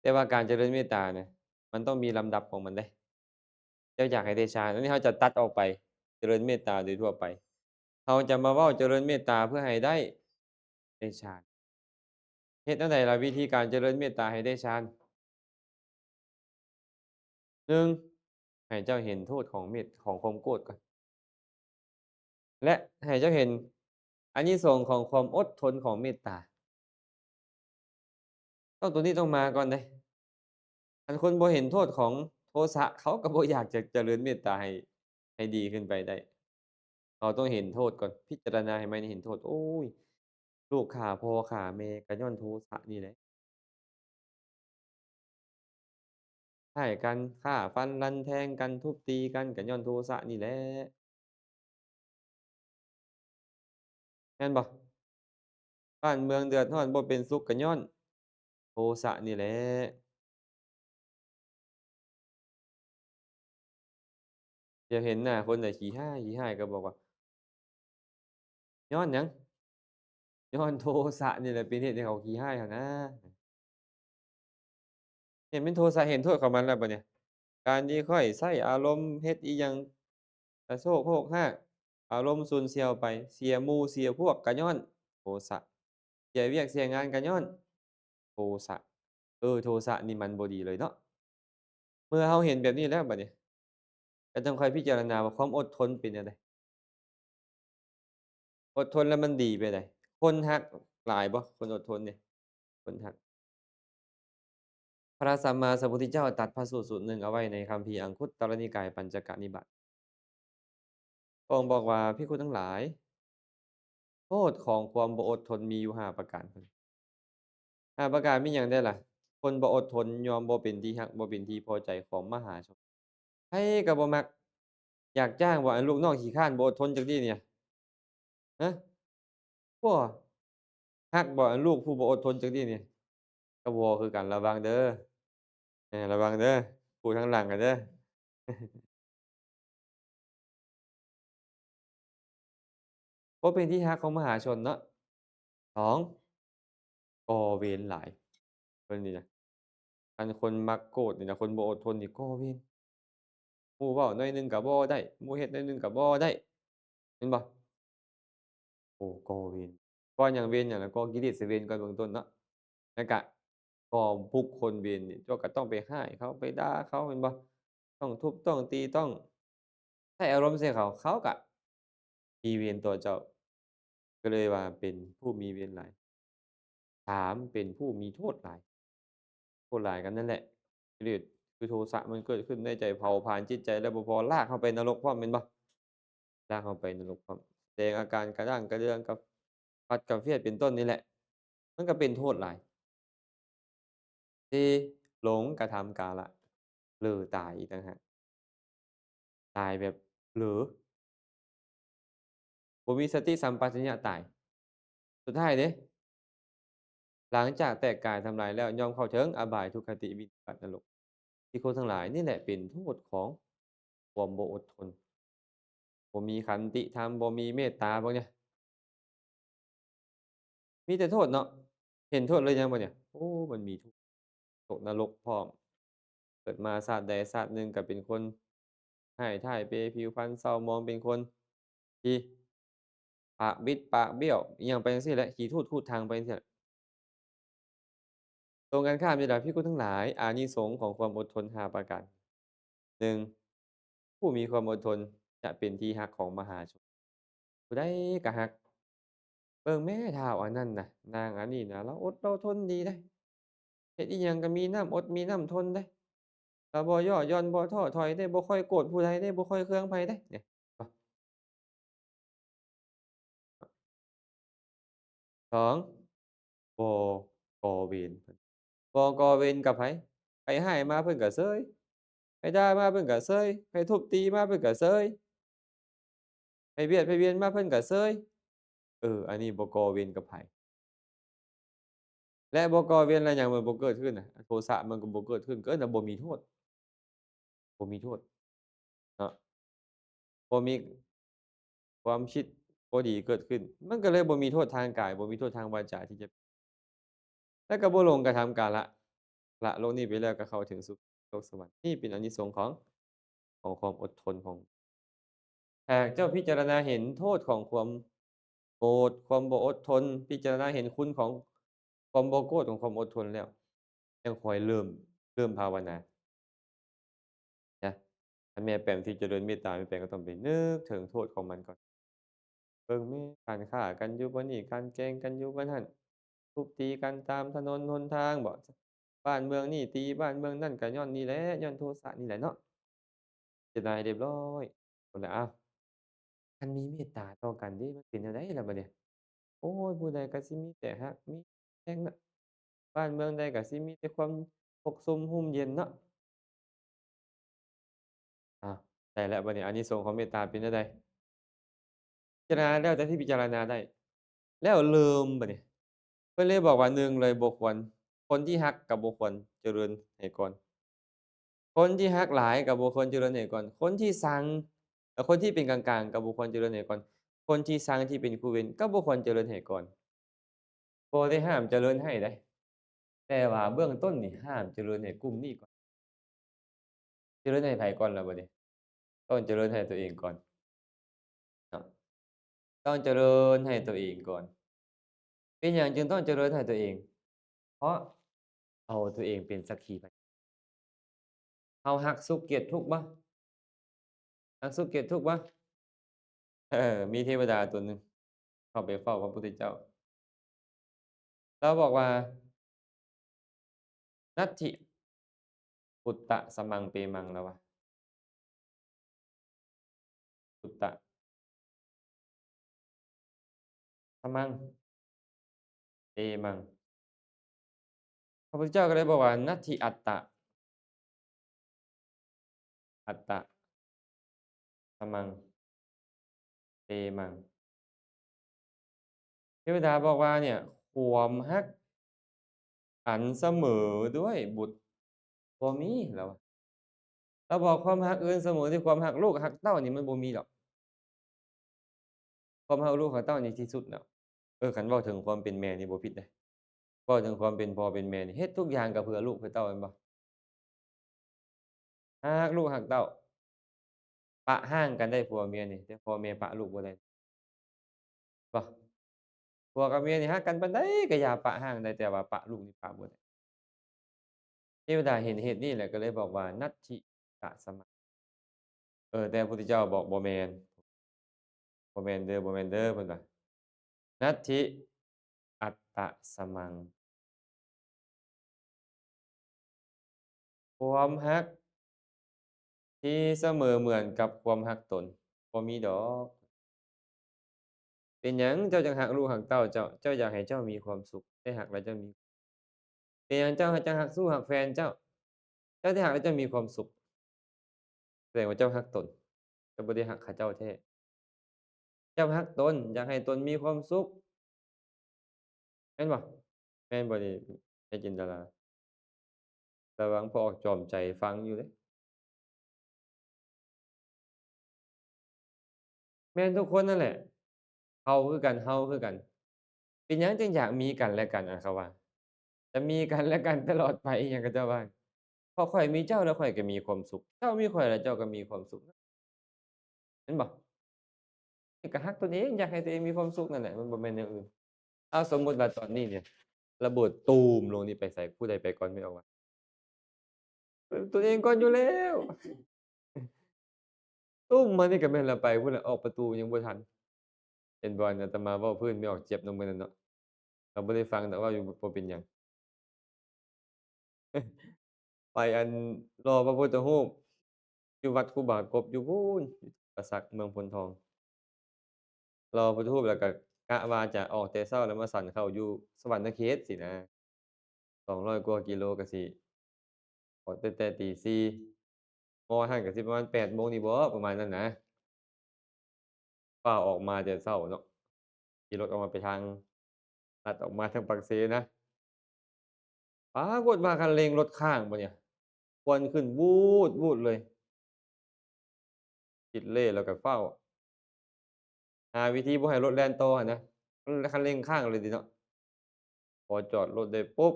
แต่ว่าการเจริญเมตตาเนี่ยมันต้องมีลำดับของมันเดะเจ้าอยากให้ได้ฌานอันนี้เราจะตัดออกไป ริญเมตตาโดยทั่วไปเราจะมาเว้าเจริญเมตตาเพื่อให้ได้ฌานเฮ็ดแนวใดล่ะวิธีการเจริญเมตตาให้ได้ฌาน1ให้เจ้าเห็นโทษของของความโกรธก่อนและให้เจ้าเห็นอานิสงส์ของความอดทนของเมตตาตัวนี้ต้องมาก่อนเดะคันคนบ่เห็นโทษของโทสะเขาก็บ่อยากจะเจริญเมตตาให้ดีขึ้นไปได้เราต้องเห็นโทษก่อนพิจารณาให้มันเห็นโทษโอ๊ยลูกฆ่าพ่อฆ่าแม่ก็ญ้อนโทสะนี่แหละฆ่ากันฆ่าฟันรันแทงกันทุบตีกันก็ญ้อนโทสะนี่แหละแม่นบ่บ้านเมืองเดือดร้อนบ่เป็นสุขก็ย้อนโทสะนี่แหละเดี๋ยวเห็นหน้าคนน่ะขี้ร้ายขี้ร้ายก็บอกว่าย้อนหยังย้อนโทสะนี่แหละเป็นเหตุให้เขาขี้ร้ายหั้นนะเห็นเป็นโทสะเห็นโทษของมันแล้วบัดเนี่ยการที่ข้อยใช้อารมณ์เฮ็ดอิหยังกระโชกโฮกฮากอารมณ์ฉุนเฉียวไปเสียหมู่เสียพวกก็ย้อนโทสะเสียเวียกเสียงานก็ย้อนโทสะโทสะนี่มันบ่ดีเลยเนาะเมื่อเราเห็นแบบนี้แล้วบัดนี้ก็ต้องค่อยพิจารณาว่าความอดทนเป็นแนวใด อดทนแล้วมันดีไปไดคนฮักหลายบ่คนอดทนเนี่ยคนฮักพระสัมมาสัมพุทธเจ้าตรัสพระสูตรสูตรหนึ่งเอาไว้ในคัมภีร์อังคุตตรนิกายปัญจกนิบาตพระองค์บอกว่าภิกขุทั้งหลายโทษของความบ่อดทนมีอยู่5ประการพุ่น5ประการมีหยังได้ล่ะคนบ่อดทนยอมบ่เป็นที่รักบ่เป็นที่พอใจของมหาชนไผก็บ่มักอยากจ้างว่าอันลูกน้องขี้คร้านบ่อดทนจักนี้เนี่ยฮะบ่ฮักบ่อันลูกผู้บ่อดทนจักนี้นี่ก็บ่คือกันระวังเด้อ ระวังเด้อปูทางหลังอะเด้อบ่เป็นที่รักของมหาชนเนาะ2ก่อเวรหลายเพิ่นนี่นะคันคนมักโกรธนี่นะคนบ่อดทนนี่ก่อเวรหมู่เว้าหน่อยหนึ่งก็บ่ได้หมู่เฮ็ดหน่อยหนึ่งก็บ่ได้เห็นบ่โอ้ก่อเวรก่อหยังเวรหยังล่ะก่อกิเลสเวรก่อนเบื้องต้นเนาะแล้วก็ก่อบุคคลเวรนี่เจ้าก็ต้องไปร้ายเขาไปด่าเขาแม่นบ่ต้องทุบต้องตีต้องใช้อารมณ์ใส่เขาเขาก็มีเวรต่อเจ้าก็เลยว่าเป็นผู้มีเวรหลาย 3เป็นผู้มีโทษหลายโทษหลายกันนั่นแหละกิเลสคือโทสะมันเกิดขึ้นในใจเผาผลาญจิตใจแล้วบ่พอลากเข้าไปนรกพร้อมแม่นบ่ลากเข้าไปนรกพร้อมแสดงอาการกระด้างกระเดื่องกระฟัดกระเฟียดเป็นต้นนี่แหละมันก็เป็นโทษหลาย4หลงกระทำกาละเผลอตายอีกต่างหากตายแบบเผลอบ่มีสติสัมปชัญญะตายสุดท้ายเดะหลังจากแตกกายทำลายแล้วย่อมเข้าถึงอบายทุกขติวินิบาตนรกที่คนทั้งหลายนี่แหละเป็นโทษของความบ่อดทน บ่มีขันติธรรมบ่มีเมตตาพวกเนี้ยมีแต่โทษเนาะเห็นโทษหรือยังบัดเนี่ยโอ้มันมีทุกข์ตกนรกพร้อมเกิดมาชาติใดชาติหนึ่งก็เป็นคนห้ายท่ายเปผิวพรรณเศร้าหมองเป็นคนที่ปากบิดปากเบี้ยวอิหยังไปจังซี้แหละขี้ทูตทูตทางไปจังซี้แหละตรงกันข้ามนี่ล่ะภิกขุทั้งหลายอานิสงส์ของความอดทน5ประการ1ผู้มีความอดทนจะเป็นที่รักของมหาชนผู้ใดก็รักเบิ่งแม้เฒ่าอันนั้นน่ะนางอันนี้น่ะเลาอดเลาทนดีเดะ เฮ็ดอิหยังก็มีน้ำอดมีน้ำทนเด้ก็บ่ย่อหย่อนบ่ท้อถอยเด้บ่ค่อยโกรธผู้ใดเด้บ่ค่อยเคืองไผเด้เนี่ยอ้อ2บ่ก่อเวรเพิ่นบ่ก่อเวรกับไผไผร้ายมาเพิ่นก็เซยไผด่ามาเพิ่นก็เซยไผทุบตีมาเพิ่นก็เซยไผเบียดไผเบียนมาเพิ่นก็เซยอันนี้บ่ก่อเวรกับไผและบ่ก่อเวรแล้วหยังมันบ่เกิดขึ้นน่ะโทสะมันก็บ่เกิดขึ้นก็น่ะบ่มีโทษบ่มีโทษเนาะบ่มี ความคิดบ่ดีเกิดขึ้นมันก็เลยบ่มีโทษทางกายบ่มีโทษทางวาจาที่จะแล้วก็บ่หลงกระทำกาละละโลกนี้ไปแล้วก็เข้าถึงสุคโลกสวรรค์นี่เป็นอานิสงส์ของความอดทนของ หากเจ้าพิจารณาเห็นโทษของความโกรธความบ่อดทนพิจารณาเห็นคุณของความบ่โกรธของความอดทนแล้วจังค่อยเริ่มภาวนานะถ้าแม่แปมที่เจริญเมตตาแม่แปมก็ต้องไปนึกถึงโทษของมันก่อนเบิ่งแหม่การฆ่ากันอยู่บ่นี้การแกล้งกันอยู่บ่นั้นทุบตีกันตามถนนหนทางบ่บ้านเมืองนี้ตีบ้านเมืองนั้นก็ย้อนนี่แหละย้อนโทสะนี่แหละเนาะพิจารณาให้เรียบร้อยพู้นแหละอ้าวคันมีเมตตาต่อกันเดะมันเป็นแนวใดล่ะบัดนี้ โอ้ยผู้ใดก็สิมีแต่ฮักมีแพงนะบ้านเมืองใดก็สิมีแต่ความสุขสมร่มเย็นเนาะอ้าวได้แล้วบัดนี้อานิสงส์ของเมตตาเป็นจั่งใดพิจารณาแล้วแต่ที่พิจารณาได้แล้วลืมบัดนี้เพิ่นเลยบอกว่า1เลยบ่ควรคนที่ฮักก็บ่ควรเจริญให้ก่อนคนที่ฮักหลายก็บ่ควรเจริญให้ก่อนคนที่ชังคนที่เป็นกลางๆก็บ่ควรเจริญให้ก่อนคนที่ชังที่เป็นคู่เวรก็บ่ควรเจริญให้ก่อนบ่ได้ห้ามเจริญให้เดะแต่ว่าเบื้องต้นนี่ห้ามเจริญให้กลุ่มนี้ก่อน เจริญให้ไผก่อนล่ะบัดนี้ต้องเจริญให้ตัวเองก่อนเนาะต้องเจริญให้ตัวเองก่อนเป็นหยังจึงต้องเจริญให้ตัวเองเพราะเอาตัวเองเป็นสักขีพยานเรารักสุขเกลียดทุกข์บ่รักสุขเกลียดทุกข์บ่มีเทวดาตัวหนึ่งเข้าไปเฝ้าพระพุทธเจ้าแล้วบอกว่านัตถิปุตตะสมังเปมังแล้วว่าปุตตะสมังเปมังพระพุทธเจ้าก็เลยบอกว่านัตถิอัตตะอัตตะสมังเปมัง เทวดาบอกว่าเนี่ยความรักอันเสมอด้วยบุตรบ่มีแล้วอะเราบอกความรักอื่นเสมอด้วยความรักลูกรักเต้านี่มันบ่มีดอกความรักลูกรักเต้านี่ที่สุดแล้วคันเว้าถึงความเป็นแม่นี่บ่ผิดเดะเว้าถึงความเป็นพ่อเป็นแม่นี่เฮ็ดทุกอย่างก็เพื่อลูกเพื่อเต้าแม่นบ่รักลูกรักเต้าปะร้างกันได้ผัวเมียนี่แต่พ่อแม่ปะลูกบ่ได้บ่ผัวกับเมียนี่รักกันปานใดก็อย่าปะร้างได้แต่ว่าปะลูกนี่ปะบ่ได้เทวดาเห็นเหตุนี้แหละก็เลยบอกว่านัตถิตสมะแต่พระพุทธเจ้าบอกบ่แม่น บ่แม่นเด้อบ่แม่นเด้อเพิ่นว่านัตถิอัตตสมังความรักที่เสมอเหมือนกับความรักตนบ่มีดอกเป็นหยังเจ้าจังรักลูกรักเต้าเจ้าเจ้าอยากให้เจ้ามีความสุขได้รักแล้วเจ้ามีเป็นหยังเจ้าจังรักสู้รักแฟนเจ้าเจ้าได้รักแล้วเจ้ามีความสุขแสดงว่าเจ้ารักตนเจ้าบ่ได้รักเขาเจ้าแท้เจ้ารักตนอยากให้ตนมีความสุขแม่นบ่แม่นบ่นี่แม่จินตราระวังพ่อออกจอมใจฟังอยู่เดะ แม่นทุกคนนั่นแหละเฮาคือกันเฮาคือกันเป็นหยังจึงอยากมีกันและกันอะเขาว่าจะมีกันและกันตลอดไปอิหยังเขาเจ้าว่าเพราะข้อยมีเจ้าแล้วข้อยก็มีความสุขเจ้ามีข้อยแล้วเจ้าก็มีความสุขแม่นบ่นี่ก็รักตนเองอยากให้ตัวเองมีความสุขนั่นแหละมันบ่แม่นแนวอื่นอ้าวสมมุติว่าตอนนี้เนี่ยระเบิดตูมลงนี่ไปไสผู้ใดไปก่อนไม่ออกวะตัวเองก่อนอยู่แล้วตุ้มมานี่ก็แม่นแล้วไปพู้นแหละออกประตูยังบ่ทันเห็นบ่อาตมาเว้าพื้นไม่ออกเจ็บเนาะมื้อนั้นเนาะเราบ่ได้ฟังดอกเว้าอยู่บ่เป็นหยัง ไปอันรอพระพุทธรูปอยู่วัดครูบากบอยู่พู้นประสักเมืองพนทองรอพระพุทธรูปแล้วก็กะว่าจะออกแต่เช้าแล้วมาฉันข้าวอยู่สวรรณเขตสินะ200กว่ากิโลก็สิออกแต่ตี4ฮอดหั้นก็สิประมาณ8โมงนี่บ่ประมาณนั้นนะฟ้าวออกมาแต่เช้าเนาะขี่รถออกมาไปทางลัดออกมาทางปากเซนะปรากฏว่าคันเร่งรถค้างบัดเนี่ยควันขึ้นวูดวูดเลยติดเหล้แล้วก็ฟ้าว หาวิธีบ่ให้รถแล่นต่ออะนะคันเร่งค้างเลยสิเนาะพอจอดรถได้ปุ๊บ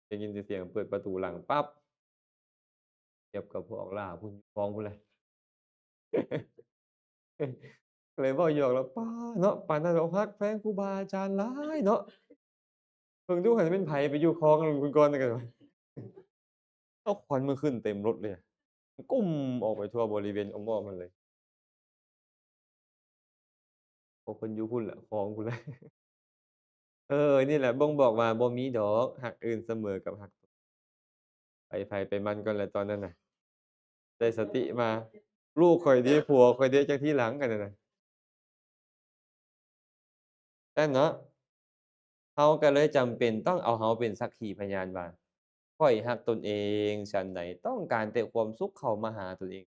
ได้ยินแต่เสียงเปิดประตูหลังปั๊บเหยียบกับพวกล้าพุ่นฟ้องพุ่นเลย ก็เลยเว้าหยอกแล้วป๊าเนาะปานนั้นอกหักแพงครูบาอาจารย์หลายเนาะเบิ่งดูหั่นเป็นไผไปอยู่คลองกันเพิ่นก่อนนั่นก็เอาควันมาขึ้นเต็มรถเลยอะกุ้มออกไปทั่วบริเวณอ้อมๆนั่นเลยเพราะเพิ่นอยู่พุ่นแหละคลองพู้นแหละเออนี่แหละบ่งบอกว่าบ่มีดอกฮักอื่นเสมอกับฮักไปไผไปมันก่อนแหละตอนนั้นน่ะได้สติมาลูกข้อยเดะผัวข้อยเดะจักทีหลังกันนั่นน่ะแต่เนาะ เขาก็เลยจำเป็นต้องเอาเราเป็นสักขีพยานว่าข้อยรักตนเองฉันใดต้องการแต่ความสุขเข้ามาหาตนเอง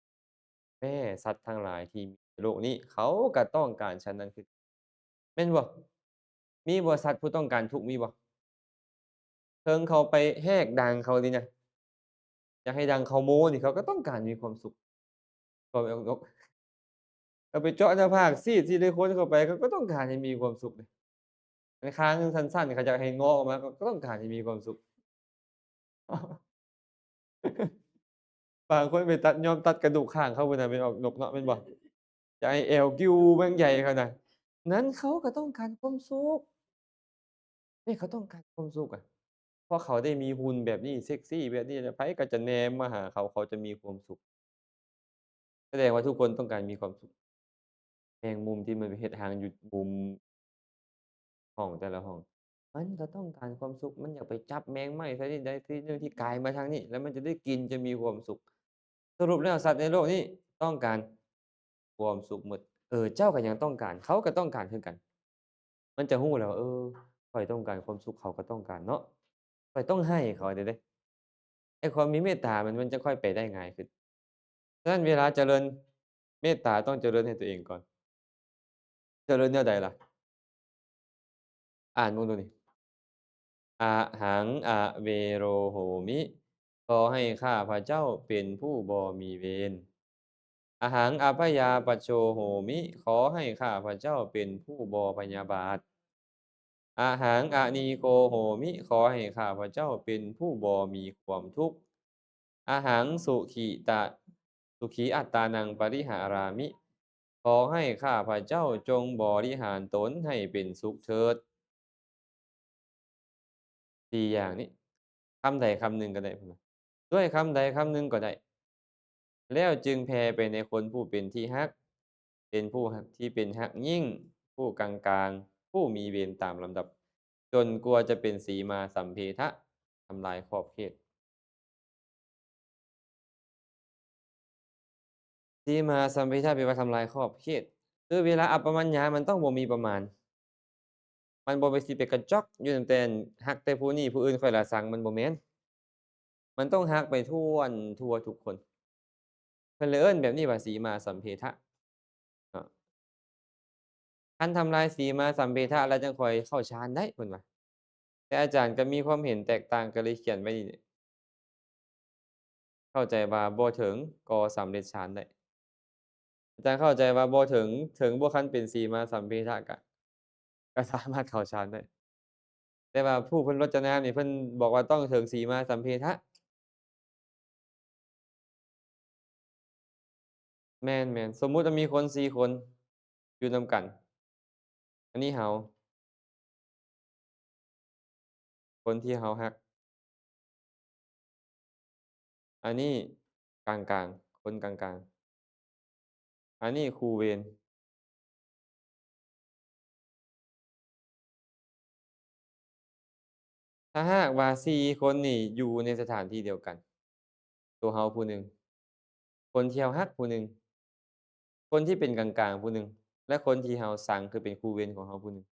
แม้สัตว์ทั้งหลายที่มีในโลกนี้เขาก็ต้องการฉันนั้นคือแม่นบ่มีบ่สัตว์ผู้ต้องการทุกข์มีบ่เทิงเขาไปแหกดังเขานี่นะอยากให้ดังเขาโม้นี่เขาก็ต้องการมีความสุขก็เอาเอาไปเจาะหน้าผากซีดซิลิโคนเข้าไปเขาก็ต้องการให้มีความสุขนี่ในคางสั้นๆเขาอยากให้งอกออกมาเขาก็ต้องการให้มีความสุข บางคนไปตัดยอมตัดกระดูกข้างเขาพุ่นน่ะเป็นออกนกเนาะแม่นบ่จะให้เอวกิ้วแม่งใหญ่ขนาดนั้นเขาก็ต้องการความสุขนี่เขาต้องการความสุขอะเพราะเขาได้มีหุ่นแบบนี้เซกซีแบบนี้แล้วไผก็จะแนมมาหาเขาเขาจะมีความสุขแสดงว่าทุกคนต้องการมีความสุขแมงมุมที่มันไปเฮ็ดรังอยู่มุมห้องแต่ละห้องมันก็ต้องการความสุขมันอยากไปจับแมงไหม้ชนิดใดชนิดหนึ่งที่กายมาทางนี้แล้วมันจะได้กินจะมีความสุขสรุปแล้วสัตว์ในโลกนี้ต้องการความสุขหมดเจ้าก็ยังต้องการเขาก็ต้องการคือกัน มันจะรู้แหล้วว่าข้อยต้องการความสุขเขาก็ต้องการเนาะข้อยต้องให้เขาเดี๋ยวเดะไอ้ความมีเมตตามันจะค่อยไปได้ง่ายขึ้นฉะนั้นเวลาเจริญเมตตาต้องเจริญให้ตัวเองก่อนเจริญแนวใดล่ะอ่านเบิ่งดูนี่อะหังอเวโรโหมิขอให้ข้าพเจ้าเป็นผู้บ่มีเวรอะหังอภัยาปัชโชโหมิขอให้ข้าพเจ้าเป็นผู้บ่พยาบาท อะหังอะนีโกโหมิขอให้ข้าพเจ้าเป็นผู้บ่มีความทุกข์อะหังสุขีอัตตานังปริหารามิขอให้ข้าพเจ้าจงบริหารตนให้เป็นสุขเถิด4อย่างนี้คำใดคำหนึ่งก็ได้พุ่นน่ะด้วยคำใดคำหนึ่งก็ได้แล้วจึงแผ่ไปในคนผู้เป็นที่รักเป็นผู้รักที่เป็นรักยิ่งผู้กลางๆผู้มีเวรตามลำดับจนกลัวจะเป็นสีมาสัมเพทะทำลายขอบเขต ที่มหาสัมเพทะแปลว่าทำลายขอบเขตคือเวลาอัปปมัญญามันต้องบ่มีประมาณมันบ่ไปสิไปกระจ๊อกอยู่ตั้งแต่รักแต่ผู้นี้ผู้อื่นค่อยละชังมันบ่แม่นมันต้องรักไปทั่วทุกคนเพิ่นเลยเอิ้นแบบนี้ว่าสีมาสัมเพทะเนาะคันทำลายสีมาสัมเพทะแล้วจังค่อยเข้าฌานได้เพิ่นว่าแต่อาจารย์ก็มีความเห็นแตกต่างก็เลยเขียนไว้นี่เข้าใจว่าบ่ถึงก็สำเร็จฌานได้อาจารย์เข้าใจว่าบ่ถึงบ่คันเป็นสีมาสัมเพทะก็สามารถเข้าฌานได้ แต่ว่าผู้เพิ่นรจนานี่เพิ่นบอกว่าต้องถึงสีมาสัมเพทะแม่นๆสมมุติว่ามีคน4คนอยู่นำกันอันนี้เราคนที่เรารักอันนี้กลางๆคนกลางๆอันนี้คู่เวรถ้าหากว่า4คนนี่อยู่ในสถานที่เดียวกันตัวเราผู้หนึ่งคนที่เรารักผู้หนึ่งคนที่เป็นกลางๆผู้หนึ่งและคนที่เราชังคือเป็นคู่เวรของเราผู้หนึ่ง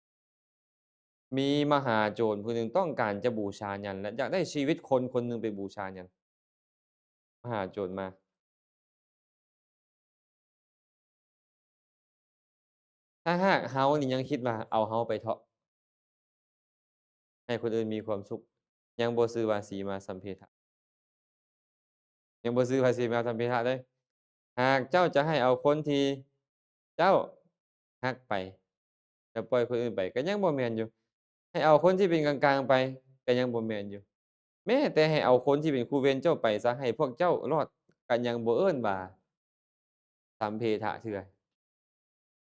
มีมหาโจรผู้หนึ่งต้องการจะบูชายัญและอยากได้ชีวิตคนคนหนึ่งไปบูชายัญมหาโจรมา ถ้าหากเรานี่ยังคิดว่าเอาเราไปเถาะให้คนอื่นมีความสุขยังบ่ชื่อว่าสีมาสัมเพทะยังบ่ชื่อว่าสีมาสัมเพทะเดะหากเจ้าจะให้เอาคนที่เจ้ารักไปแล้วปล่อยคนอื่นไปก็ยังบ่แม่นอยู่ให้เอาคนที่เป็นกลางๆไปก็ยังบ่แม่นอยู่แม้แต่ให้เอาคนที่เป็นคู่เวรเจ้าไปเสียให้พวกเจ้ารอดก็ยังบ่เอิ้นว่าสัมเพทะเทื่อ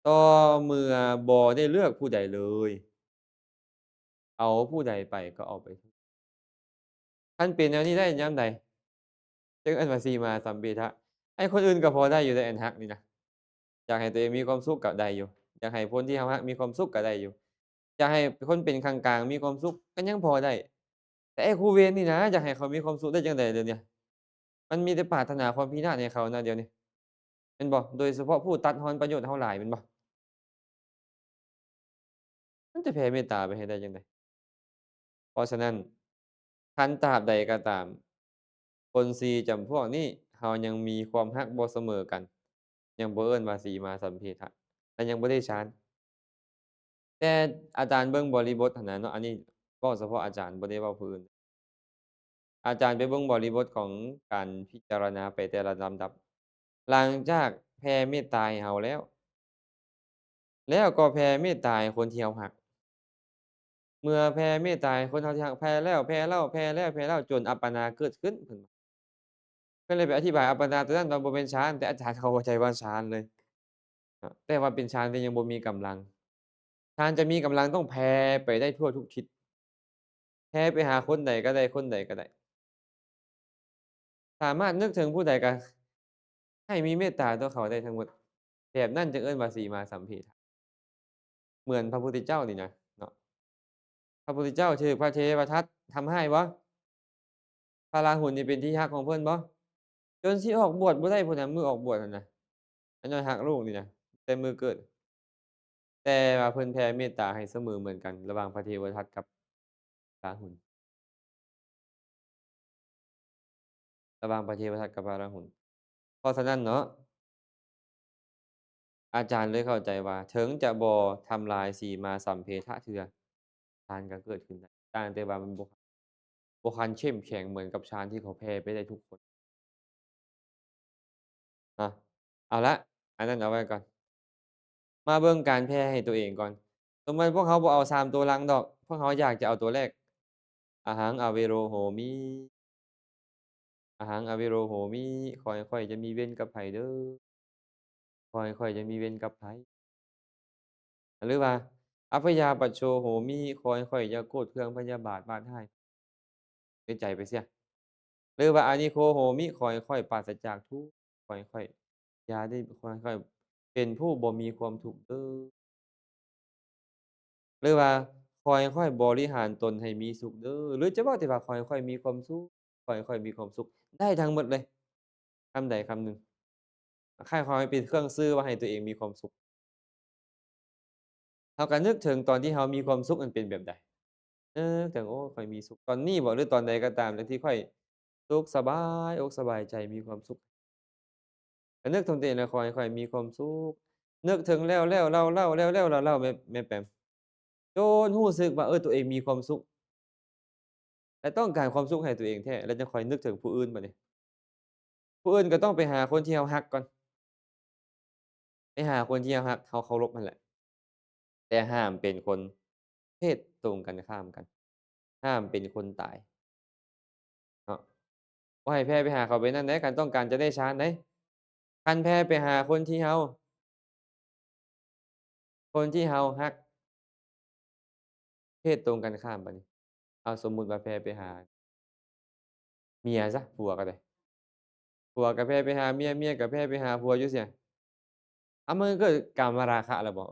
ต่อเมื่อบ่ได้เลือกผู้ใดเลย เอาผู้ใดไปก็เอาไปเถิดคันเป็นแนวนี้ได้ยามใดจึงเอิ้นว่าสีมาสัมเพทะไอ้คนอื่นก็พอได้อยู่ได้อันรักนี่นะอยากให้ตัวเองมีความสุขก็ได้อยู่อยากให้คนที่เรารักมีความสุขก็ได้อยู่อยากให้คนเป็นกลางๆมีความสุขก็ยังพอได้แต่ไอ้คู่เวรนี่นะอยากให้เขามีความสุขได้จั่งใดเดี๋ยวเนี้ยมันมีแต่ปรารถนาความพินาศให้เขานะเดี๋ยวนี้แม่นบ่โดยเฉพาะผู้ตัดทอนประโยชน์เราหลายแม่นบ่มันจะแผ่เมตตาไปให้ได้จังได เพราะฉะนั้นคันตราบใดก็ตามคน4จำพวกนี้เรายังมีความรักบ่เสมอกันยังบ่เอิ้นว่าสีมาสัมเพทะและยังบ่ได้ฌานแต่อาจารย์เบิ่งบริบทหั้นน่ะเนาะอันนี้เว้าเฉพาะอาจารย์บ่ได้เว้าผู้อื่นอาจารย์ไปเบิ่งบริบทของการพิจารณาไปแต่ละลำดับหลังจากแผ่เมตตาให้เราแล้วก็แผ่เมตตาให้คนที่เรารักเมื่อแผ่เมตตาให้คนเราที่รักแผ่แล้วแผ่เล่าแผ่แล้วแผ่เล่าจนอัปปนาเกิดขึ้นเพิ่นว่า ก็เลยไปอธิบายอัปปนาตัวนั้นว่าบ่แม่นฌานแต่อาจารย์เขาเข้าใจว่าฌานเลยแต่ว่าเป็นฌานแต่ยังบ่มีกำลังฌานจะมีกำลังต้องแผ่ไปได้ทั่วทุกทิศแผ่ไปหาคนใดก็ได้คนใดก็ได้สามารถนึกถึงผู้ใดก็ให้มีเมตตาต่อเขาได้ทั้งหมดแบบนั้นจึงเอิ้นว่าสีมาสัมเพทะเหมือนพระพุทธเจ้านี่นะเนาะพระพุทธเจ้าชื่อพระเทวทัตทำให้บ่พระราหุลนี่เป็นที่รักของเพิ่นบ่จนสิออกบวชบ่ได้พุ่นน่ะมื้อออกบวชนั่นน่ะอันญ้อยรักลูกนี่นะแต่มื้อเกิด แต่ว่าเพิ่นแผ่เมตตาให้เสมอเหมือนกันระหว่างพระเทวทัตกับราหุลระหว่างพระเทวทัตกับพระราหุลเพราะฉะนั้นเนาะอาจารย์เลยเข้าใจว่าถึงจะบ่ทำลายสีมาสัมเพทะเทื่อฌานก็เกิดขึ้นได้ต่างแต่ว่ามันบ่คันเข้มแข็งเหมือนกับฌานที่เขาแผ่ไปได้ทุกคนอาเอาละอันนั้นเอาไว้ก่อนมาเบิ่งการแผ่ให้ตัวเองก่อนสมมุติพวกเขาบ่เอา3ตัวหลังดอกพวกเขาอยากจะเอาตัวแรกอะหังอเวโรโหมิ อะหังอวิโรโหมิขอให้ข้อยจะมีเวรกับไผเด้อขอให้ข้อยจะมีเวรกับไผหรือว่าอัพยาปัชโชโหมิขอให้ข้อยอย่าโกรธเคืองพยาบาทมาดร้ายในใจไปเสียหรือว่าอานิโคโหมิขอให้ข้อยปราศจากทุกข์ขอให้ข้อยอย่าได้ขอให้ข้อยเป็นผู้บ่มีความทุกข์เด้อหรือว่าขอให้ข้อยบริหารตนให้มีสุขเด้อหรือจะเว้าแต่ว่าขอให้ข้อยมีความสุขขอให้ข้อยมีความสุขได้ทั้งหมดเลยคำใดคำหนึ่งแค่ขอให้เป็นเครื่องสื่อว่าให้ตัวเองมีความสุข เราก็นึกถึงตอนที่เรามีความสุขมันเป็นแบบใดนึกถึงโอ้ข้อยมีสุขตอนนี้บ่หรือตอนใดก็ตามแต่ที่ข้อยสุขสบายอกสบายใจมีความสุขก็นึกถึงตัวเองแล้วขอให้ข้อยมีความสุขนึกถึงแล้วๆเล่าๆแล้วๆเล่าๆแม่แป๋มจนรู้สึกว่าตัวเองมีความสุขและต้องการความสุขให้ตัวเองแท้แล้วจังค่อยนึกถึงผู้อื่นบัดนี้ผู้อื่นก็ต้องไปหาคนที่เรารักก่อนไปหาคนที่เรารักเราเคารพนั่นแหละแต่ห้ามเป็นคนเพศตรงกันข้ามกันห้ามเป็นคนตายเนาะ บ่ให้แผ่ไปหาเขาไปนั่นเด้คันต้องการจะได้ฌานเด้คันแผ่ไปหาคนที่เรารักเพศตรงกันข้ามบัดนี้เอาสมมุติว่าแผ่ไปหาเมียซะผัวก็ได้ผัวก็แผ่ไปหาเมียเมียก็แผ่ไปหาผัวอยู่เซี้ยอ้าวมันก็เกิดกามราคะแล้วบ่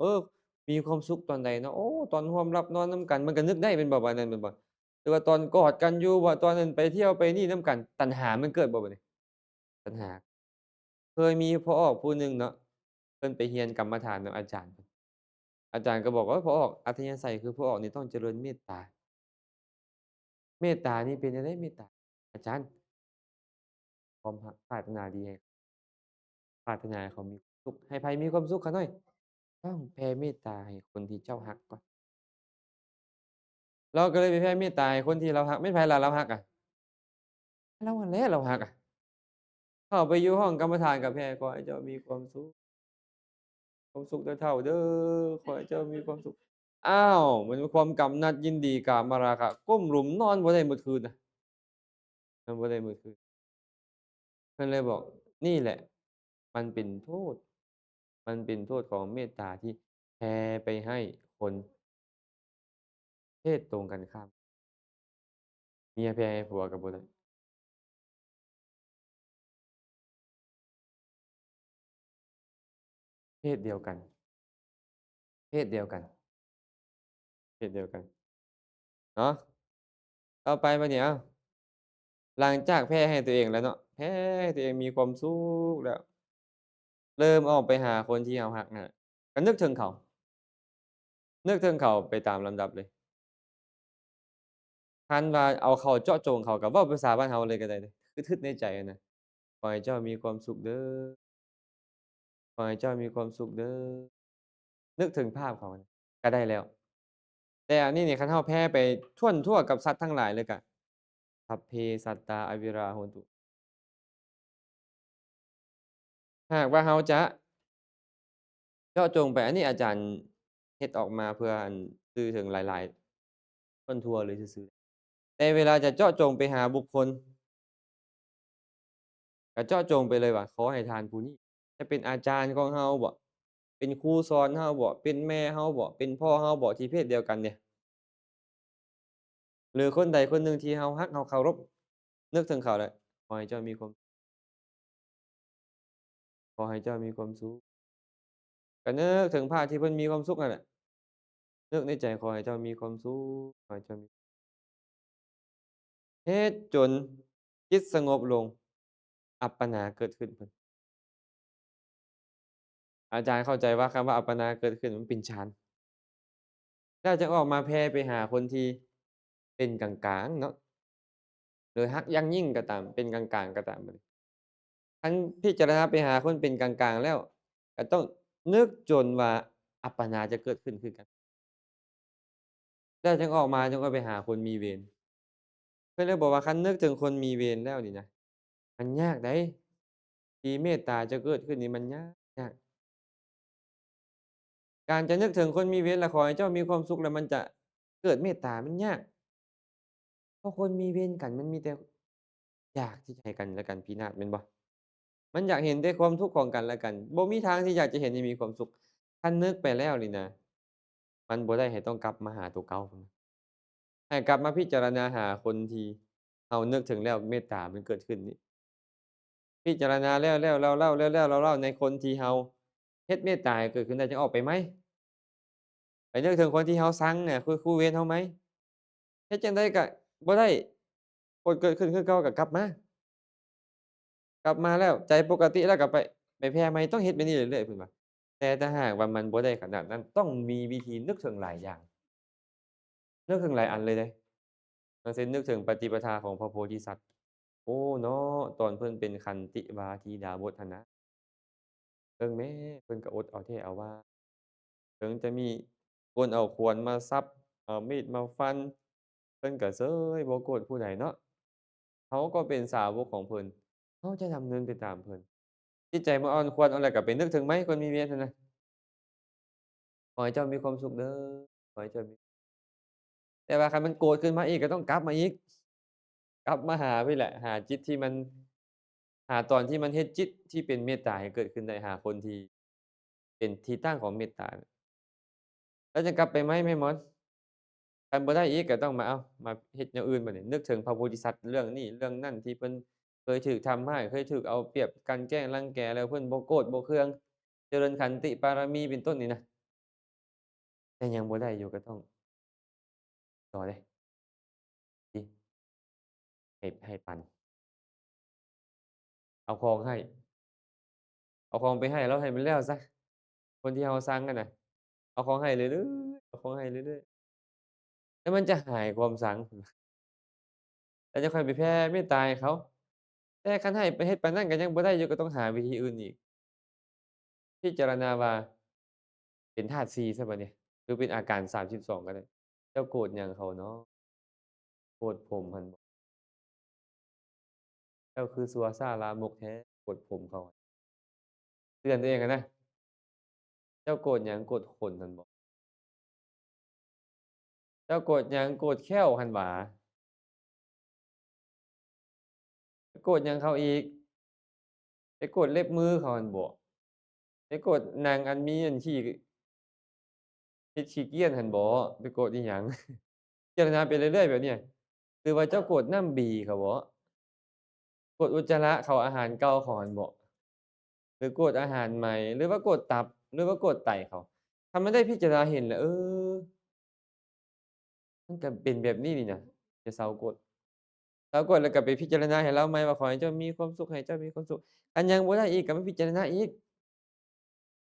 มีความสุขตอนใดเนาะโอ้ตอนร่วมหลับนอนนำกันมันก็นึกได้แม่นบ่ว่าอันนั้นแม่นบ่หรือว่าตอนกอดกันอยู่ว่าตอนนั้นไปเที่ยวไปนี่นำกันตัณหามันเกิดบ่บัดนี้ตัณหาเคยมีพอออกผู้หนึ่งเนาะเพิ่นไปเรียนกรรมฐานกับอาจารย์ อาจารย์ก็บอกว่าพอออกอัธยาศัยคือพอออกนี่ต้องเจริญเมตตาเมตตานี่เป็นจั่งใดเมตตาอาจารย์ผมอะปรารถนาดีให้ปรารถนาให้เขามีความสุขให้ไผมีความสุขเขาหน่อยต้องแผ่เมตตาให้คนที่เจ้ารักก่อนเราก็เลยไปแผ่เมตตาให้คนที่เรารักแม่นไผล่ะเรารักอะเรานั่นแหละเรารักอะเข้าไปอยู่ห้องกรรมฐานก็แผ่ขอให้เจ้ามีความสุขความสุขเท่าๆเด้อขอให้เจ้ามีความสุขอ้าวมันมีความกำนัดยินดีกามราคะก้มหลุมนอนบ่ได้มื้อคืนน่ะนอนบ่ได้มื้อคืน เพิ่นเลยบอกนี่แหละมันเป็นโทษ มันเป็นโทษของเมตตาที่แผ่ไปให้คนเพศตรงกันข้ามเมียแผ่ให้ผัวก็บ่ได้เพศเดียวกันเพศเดียวกันเพศเดียวกันเนาะต่อไปบัดนี้เอ้าหลังจากแผ่ให้ตัวเองแล้วเนาะแผ่ให้ตัวเองมีความสุขแล้วเริ่มออกไปหาคนที่เรารักนั่นแหละก็นึกถึงเขานึกถึงเขาไปตามลำดับเลยคันว่าเอาเข้าเจาะจงเขาก็เว้าภาษาบ้านเราเลยก็ได้เดะคิดๆในใจอะนะขอให้เจ้ามีความสุขเด้อขอให้เจ้ามีความสุขเด้อนึกถึงภาพเขาน่ะก็ได้แล้ว แต่อันนี้นี่คันเฮาแผ่ไปถ้วนทั่วกับสัตว์ทั้งหลายเลยก็สัพเพสัตตาอวิราโหนตุหากว่าเราจะเจาะจงไปอันนี้อาจารย์เฮ็ดออกมาเพื่ออันสื่อถึงหลายๆคนทั่วเลยซื่อๆแต่เวลาจะเจาะจงไปหาบุคคลก็เจาะจงไปเลยว่าขอให้ทานผู้นี้จะเป็นอาจารย์ของเราบ่เป็นครูสอนเราบ่เป็นแม่เราบ่เป็นพ่อเราบ่ที่เพศเดียวกันเนี่ยหรือคนใดคนหนึ่งที่เรารักเราเคารพนึกถึงเขาแล้วขอให้เจ้ามีความขอให้เจ้ามีความสุข ก็นึกถึงภาพที่เพิ่นมีความสุขนั่นแหละนึกในใจขอให้เจ้ามีความสุขขอให้เจ้ามีเฮ็ดจนจิตสงบลงอัปปนาเกิดขึ้นเพิ่นอาจารย์เข้าใจว่าคำว่าอัปปนาเกิดขึ้นมันเป็นฌานแล้วจึงออกมาแผ่ไปหาคนที่เป็นกลางๆเนาะหรือรักยั่งยิ่งก็ตามเป็นกลางๆก็ตามบัดนี้คันพิจารณาไปหาคนเป็นกลางๆแล้วก็ต้องนึกจนว่าอัปปนาจะเกิดขึ้นคือกันแล้วจึงออกมาจึงค่อยไปหาคนมีเวรเพิ่นเลยบอกว่าคันนึกถึงคนมีเวรแล้วนี่นะมันยากเดะ ที่เมตตาจะเกิดขึ้นนี่มันยากการจะนึกถึงคนมีเวรและขอให้เจ้ามีความสุขแล้วมันจะเกิดเมตตามันยากเพราะคนมีเวรกันมันมีแต่อยากที่จะให้กันและกันพินาศแม่นบ่มันอยากเห็นแต่ความทุกข์ของกันและกันบ่มีทางที่อยากจะเห็นให้มีความสุขคันนึกไปแล้วนี่นะมันบ่ได้ให้ต้องกลับมาหาตัวเก่าพุ่นนะให้กลับมาพิจารณาหาคนที่เรานึกถึงแล้วเมตตามันเกิดขึ้นนี่พิจารณาแล้วๆเล่าๆแล้วๆเล่าๆในคนที่เราเฮ็ดเมตตาให้เกิดขึ้นได้จังออกไปไหม ไปนึกถึงคนที่เราซังเนี่ยคือคู่เวรเราไหมเฮ็ดจั่งใดก็บ่ได้ผลเกิดขึ้นคือเก่าก็กลับมาแล้วใจปกติแล้วก็ไปแผ่ใหม่ต้องเฮ็ดแบบนี้เรื่อยๆเพิ่นว่าแต่ถ้าหากว่ามันบ่ได้ขนาดนั้นต้องมีวิธีนึกถึงหลายอย่างนึกถึงหลายอันเลยเดะอย่างเช่นนึกถึงปฏิปทาของพระโพธิสัตว์โอ้เนาะตอนเพิ่นเป็นขันติวาทีดาบสหั้นนะเบิ่งแหมเพิ่นก็อดเอาแท้เอาว่าถึงจะมีคนเอาขวานมาสับเอามีดมาฟันเพิ่นก็เซยบ่โกรธผู้ใดเนาะ เขาก็เป็นสาวกของเพิ่นเขาจะดำเนินไปตามเพิ่นจิตใจบ่อ่อนควรเอาแล้วก็ไปนึกถึงไหมคนมีเมียนั่นน่ะขอให้เจ้ามีความสุขเด้อขอให้เจ้ามีแต่ว่าคันมันโกรธขึ้นมาอีกก็ต้องกลับมาอีกกลับมาหาพี่แหละหาจิตที่มันหาตอนที่มันเฮ็ดจิตที่เป็นเมตตาให้เกิดขึ้นได้หาคนที่เป็นที่ตั้งของเมตตาแล้วจะกลับไปไหมแม่หมอนคันบ่ได้อีกก็ต้องมาอ้าวมาเฮ็ดแนวอื่นบัดนี้นึกถึงพระโพธิสัตว์เรื่องนี้เรื่องนั้นที่เพิ่นเคยถูกทำร้ายเคยถูกเอาเปรียบกลั่นแกล้งรังแกแล้วเพิ่นบ่โกรธบ่เคืองเจริญขันติบารมีเป็นต้นนี่นะแต่ยังบ่ได้อยู่ก็ต้องต่อเดะสิให้ปันเอาของให้เอาของไปให้แล้วให้มันแล้วเสียคนที่เราซังอะน่ะเอาของให้เรื่อยๆเอาของให้เรื่อยๆแล้วมันจะหายความซังแล้วจะค่อยไปแผ่เมตตาให้เขาแต่คันให้ไปเฮ็ดปานนั้นก็ยังบ่ได้อยู่ก็ต้องหาวิธีอื่นอีกพิจารณาว่าเป็นธาตุ4ซะบัดนี้หรือเป็นอาการ32ก็ได้เจ้าโกรธหยังเขาเนาะโกรธผมหั้นบ่เจ้าคือซัวซ่าลามกแท้โกรธผมเขาเตือนตัวเองอะนะเจ้าโกรธหยังโกรธคนหั้นบ่เจ้าโกรธหยังโกรธแค้วหั้นหวาโกรธหยังเขาอีกไปโกรธเล็บมือเขาหั้นบ่ ไปโกรธนางอันมีอันขี้เกียจหั้นบ่ไปโกรธอิหยังพิจารณาไปเรื่อยๆแบบเนี้ยหรือว่าเจ้าโกรธน้ำบีเขาบ่โกรธอุจจาระเข้าอาหารเก่าเขาหั้นบ่หรือโกรธอาหารใหม่หรือว่าโกรธตับหรือว่าโกรธไตเขาถ้ามันได้พิจารณาเห็นแล้วอมันก็เป็นแบบนี้นี่นะจะเซาโกรธเซาโกรธแล้วก็ไปพิจารณาให้เลาใหม่ว่าขอให้เจ้ามีความสุขให้เจ้ามีความสุขคันยังบ่ได้อีกก็มาพิจารณาอีก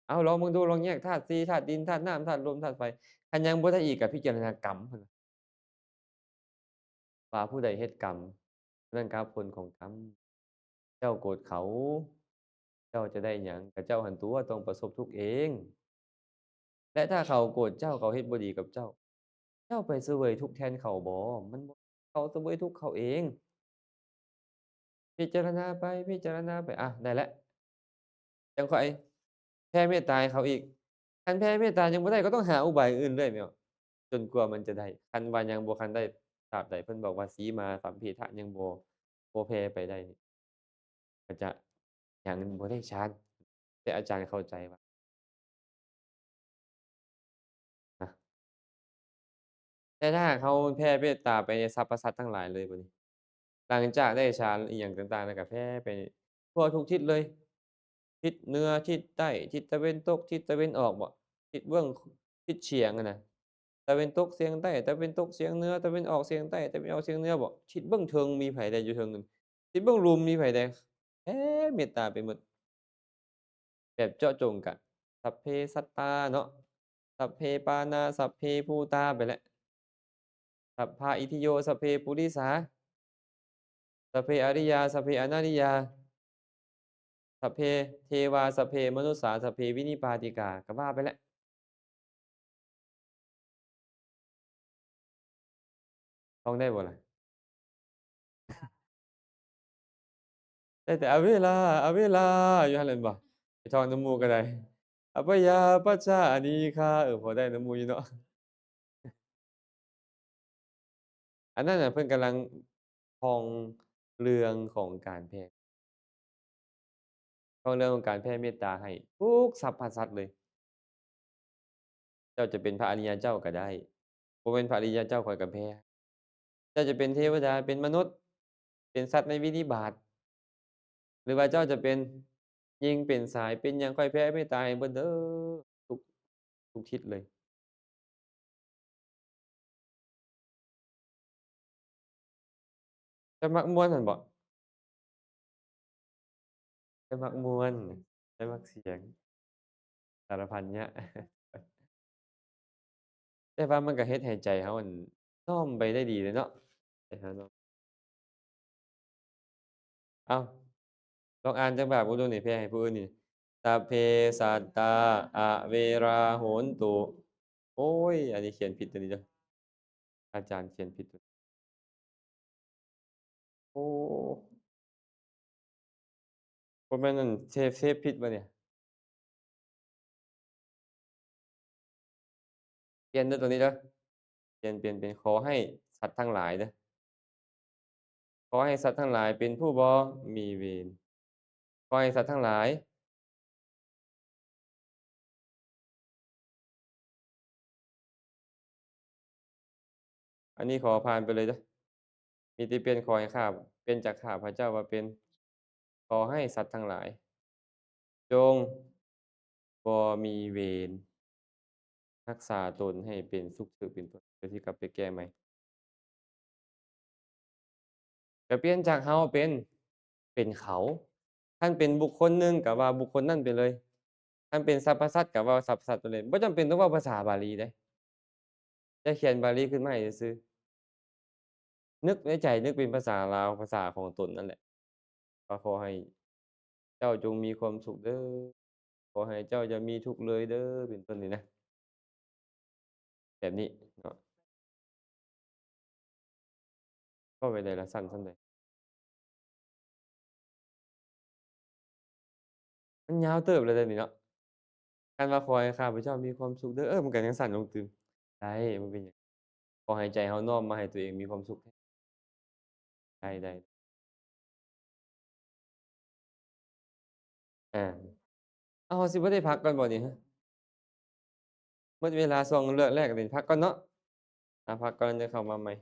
เอาลองเบิ่งดูลองแยกธาตุ4ธาตุดินธาตุน้ำธาตุลมธาตุไฟคันยังบ่ได้อีกก็พิจารณากรรมพุ่นน่ะว่าผู้ใดเฮ็ดกรรมนั่นครับผลของกรรมเจ้าโกรธเขาเจ้าจะได้หยังก็เจ้าหั้นตั่วต้องประสบทุกข์เองและถ้าเขาโกรธเจ้าเขาเฮ็ดบ่ดีกับเจ้าเจ้าไปเสวยทุกข์แทนเขาบ่มันบ่เขาเสวยทุกข์เขาเองพิจารณาไปพิจารณาไปอะได้แล้วจังค่อยแผ่เมตตาให้เขาอีกคันแผ่เมตตายังบ่ได้ก็ต้องหาอุบายอื่นเรื่อยแม่นบ่ จนกว่ามันจะได้คันว่ายังบ่คันได้ตราบใดเพิ่นบอกว่าสีมาสัพเพทะยังบ่แผ่ไปได้นี่ก็จะยังบ่ได้ฌานแต่อาจารย์เข้าใจว่านะแต่ถ้าหากเราแผ่เมตตาไปในสรรพสัตว์ทั้งหลายเลยบัดนี้หลังจากได้ฌานอิหยังต่างๆแล้วก็แผ่ไปทั่วทุกทิศเลยทิศเหนือทิศใต้ทิศตะเวนตกทิศตะเวนออกบ่ทิศเบื้องทิศเฉียงอะน่ะตะเวนตกเฉียงใต้ตะเวนตกเฉียงเหนือตะเวนออกเฉียงใต้ตะเวนออกเฉียงเหนือบ่ทิศเบื้องเทิงมีไผใดอยู่เทิงนั้นทิศเบื้องรุมมีไผใดแผ่เมตตาไปหมด แบบเจาะจงกันสัพเพสัตตาเนาะสัพเพปานาสัพเพภูตาไปแล้วสัพพะอิทิโยสัพเพปุริสาสัพเพอริยาสัพเพอนาริยาสัพเพเทวาสัพเพมนุสสาสัพเพวินิปาติกาก็ว่าไปแล้วท่องได้บ่ล่ะได้แต่อเวลาอเวลาอยู่หั่นแหละแม่นบ่ไปท่องนำหมู่ก็ได้อัปปยาปัชชานีฆาพอได้นำหมู่อยู่เนาะอันนั้นน่ะเพิ่นกำลังท่องเรื่องของการแผ่ท่องเรื่องของการแผ่เมตตาให้ทุกสรรพสัตว์เลย เจ้าจะเป็นพระอริยเจ้าก็ได้บ่แม่นพระอริยเจ้าข้อยก็แพ้เจ้าจะเป็นเทวดาเป็นมนุษย์เป็นสัตว์ในวินิบาตหรือว่าเจ้าจะเป็นหญิงเป็นสายเป็นหยังข้อยแผ่เมตตาให้เบิดเด้อทุกทุกทิศเลยเจ้ามักม่วนซั่นบ่เจ้ามักม่วนเจ้ามักเสียงสารพันยะแต่ว่ามันก็เฮ็ดให้ใจเราอันน้อมไปได้ดีเลยเนาะไปหาน้อมอ้าวลองอ่านจักบาปกูดูนี่แผ่ให้ผู้อื่นนี่สัพเพสัตตาอเวราโหนตุโอ๊ยอันนี้เขียนผิดตัวนี้เด้อ อาจารย์เขียนผิดโอ้บ่แม่นอั่นเซฟผิดบ่เนี่ยเปลี่ยนเด้อตัวนี้เด้อเปลี่ยนขอให้สัตว์ทั้งหลายเด้อขอให้สัตว์ทั้งหลายเป็นผู้บ่มีเวรขอให้สัตว์ทั้งหลายอันนี้ขอผ่านไปเลยเด้อมีแต่เปลี่ยนขอให้ข้าเป็นจากข้าพเจ้ามาเป็นขอให้สัตว์ทั้งหลายจงบ่มีเวรรักษาตนให้เป็นสุขเถิดเป็นต้นเดี๋ยวสิกลับไปแก้ใหม่ก็เปลี่ยนจากเราเป็นเขาคันเป็นบุคคลหนึ่งก็ว่าบุคคลนั้นไปเลยคันเป็นสรรพสัตว์ก็เว้าสรรพสัตว์ไปเลยบ่จำเป็นต้องเว้าภาษาบาลีเดะ จะเขียนบาลีขึ้นมาให้ซื่อๆนึกในใจนึกเป็นภาษาลาวภาษาของตนนั่นแหละว่าขอให้เจ้าจงมีความสุขเด้อขอให้เจ้าอย่ามีทุกข์เลยเด้อเป็นต้นนี่นะแบบนี้เนาะเว้าไปได้ละสั้นส่ำใดมันยาวเติบเลยเดะนี่เนาะคันว่าขอให้ข้าพเจ้ามีความสุขเด้อมันก็ยังสั้นลงตืมได้บ่เป็นหยังขอให้ใจเราน้อมมาให้ตัวเองมีความสุขได้ๆอา อ้าวเราสิบ่ได้พักก่อนบ่นี่ฮะหมดเวลาช่วงเลือกแรกนี่พักก่อนเนาะพักก่อนเดี๋ยวเข้ามาใหม่